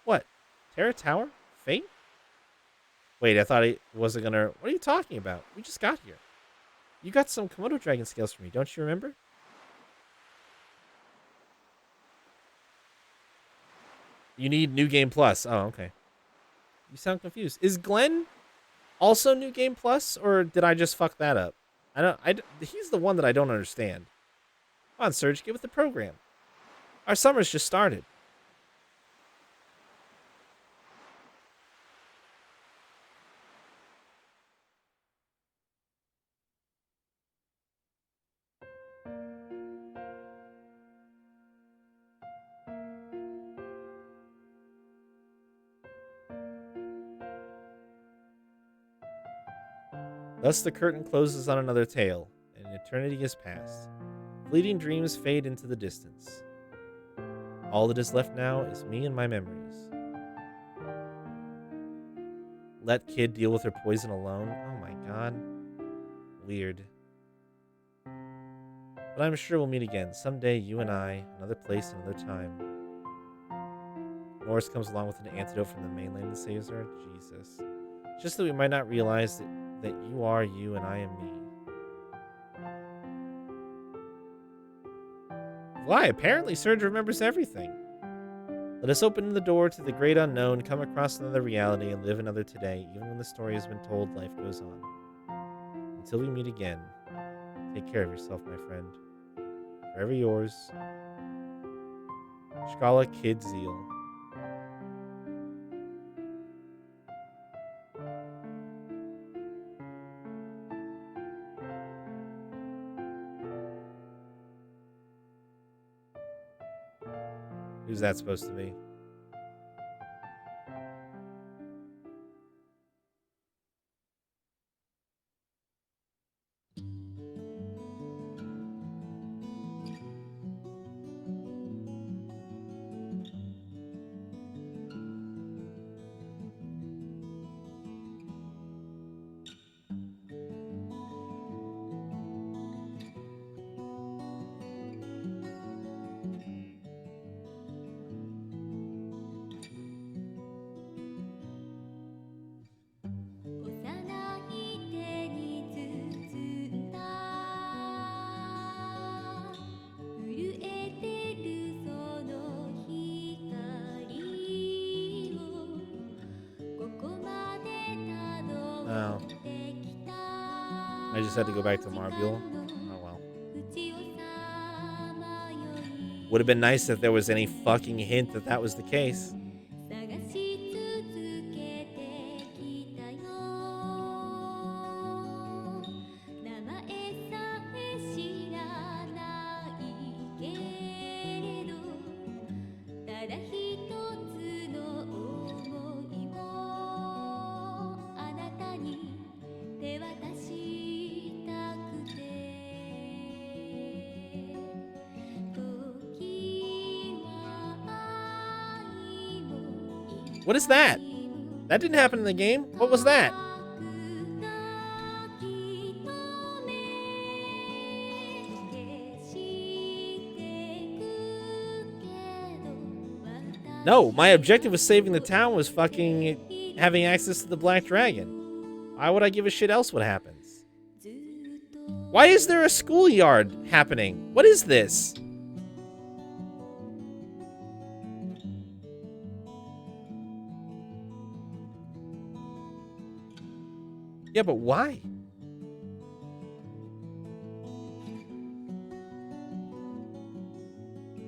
What? Terra Tower? Fate? Wait, I thought he wasn't gonna... What are you talking about? We just got here. You got some Komodo dragon scales for me, don't you remember? You need New Game Plus. Oh, okay. You sound confused. Is Glenn also New Game Plus, or did I just fuck that up? He's the one that I don't understand. Come on, Serge, get with the program. Our summer's just started. Thus the curtain closes on another tale, and an eternity has passed. Fleeting dreams fade into the distance. All that is left now is me and my memories. Let kid deal with her poison alone. Oh my god. Weird. But I'm sure we'll meet again. Someday, you and I, another place, another time. Norris comes along with an antidote from the mainland and saves her. Jesus. Just that we might not realize that you are you and I am me. Why? Apparently Serge remembers everything. Let us open the door to the great unknown, come across another reality, and live another today. Even when the story has been told, life goes on. Until we meet again, take care of yourself, my friend. Forever yours, Shkala Kid Zeal. Who's that supposed to be? Oh. I just had to go back to Marbule. Oh well. Would have been nice if there was any fucking hint that that was the case. What is that? That didn't happen in the game. What was that? No, my objective was saving the town was fucking having access to the Black Dragon. Why would I give a shit else what happens? Why is there a schoolyard happening? What is this? Yeah, but why?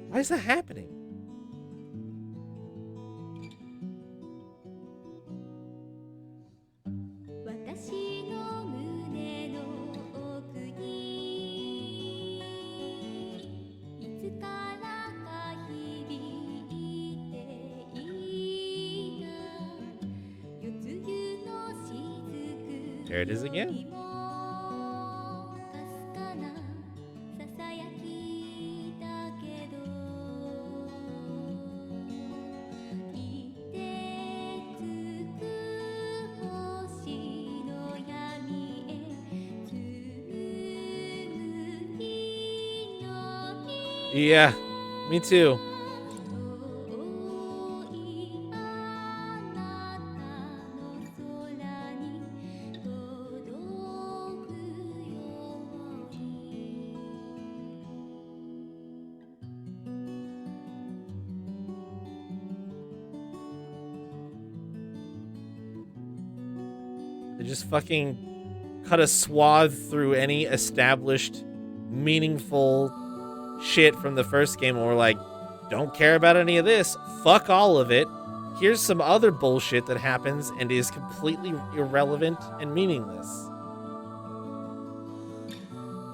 Why is that happening? There it is again. Yeah, me too. They just fucking cut a swath through any established, meaningful shit from the first game, and we're like, don't care about any of this. Fuck all of it. Here's some other bullshit that happens and is completely irrelevant and meaningless.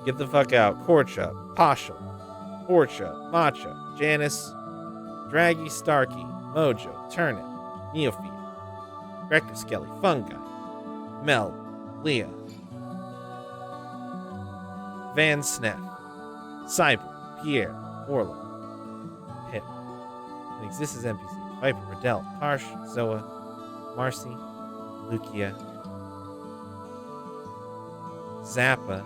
Get the fuck out. Korcha, Pashal, Orcha, Matcha, Janice, Draggy, Starkey, Mojo, Turnip, Neophyte, Rector Skelly, Fungi, Mel, Leah, Van Sneff, Cyber, Pierre, Orlo, Pip. It exists as NPCs. Viper, Riddell, Harsh, Zoa, Marcy, Lucia, Zappa,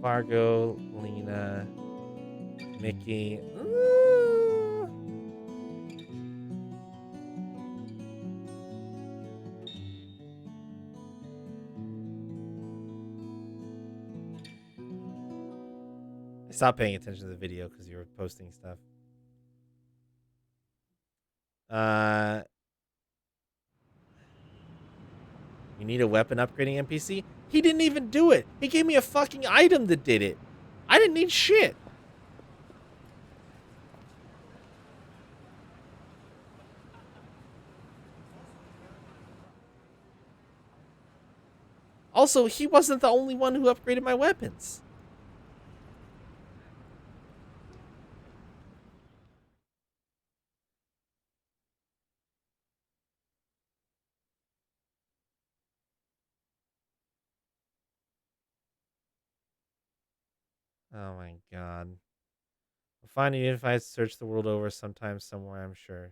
Fargo, Lena, Mickey, I stopped paying attention to the video because you were posting stuff. You need a weapon upgrading NPC? He didn't even do it. He gave me a fucking item that did it. I didn't need shit. Also, he wasn't the only one who upgraded my weapons. Oh my god. I'll find a unified search the world over sometime somewhere, I'm sure.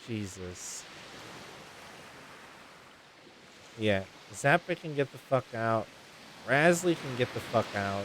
Jesus. Yeah. Zappa can get the fuck out. Rasley can get the fuck out.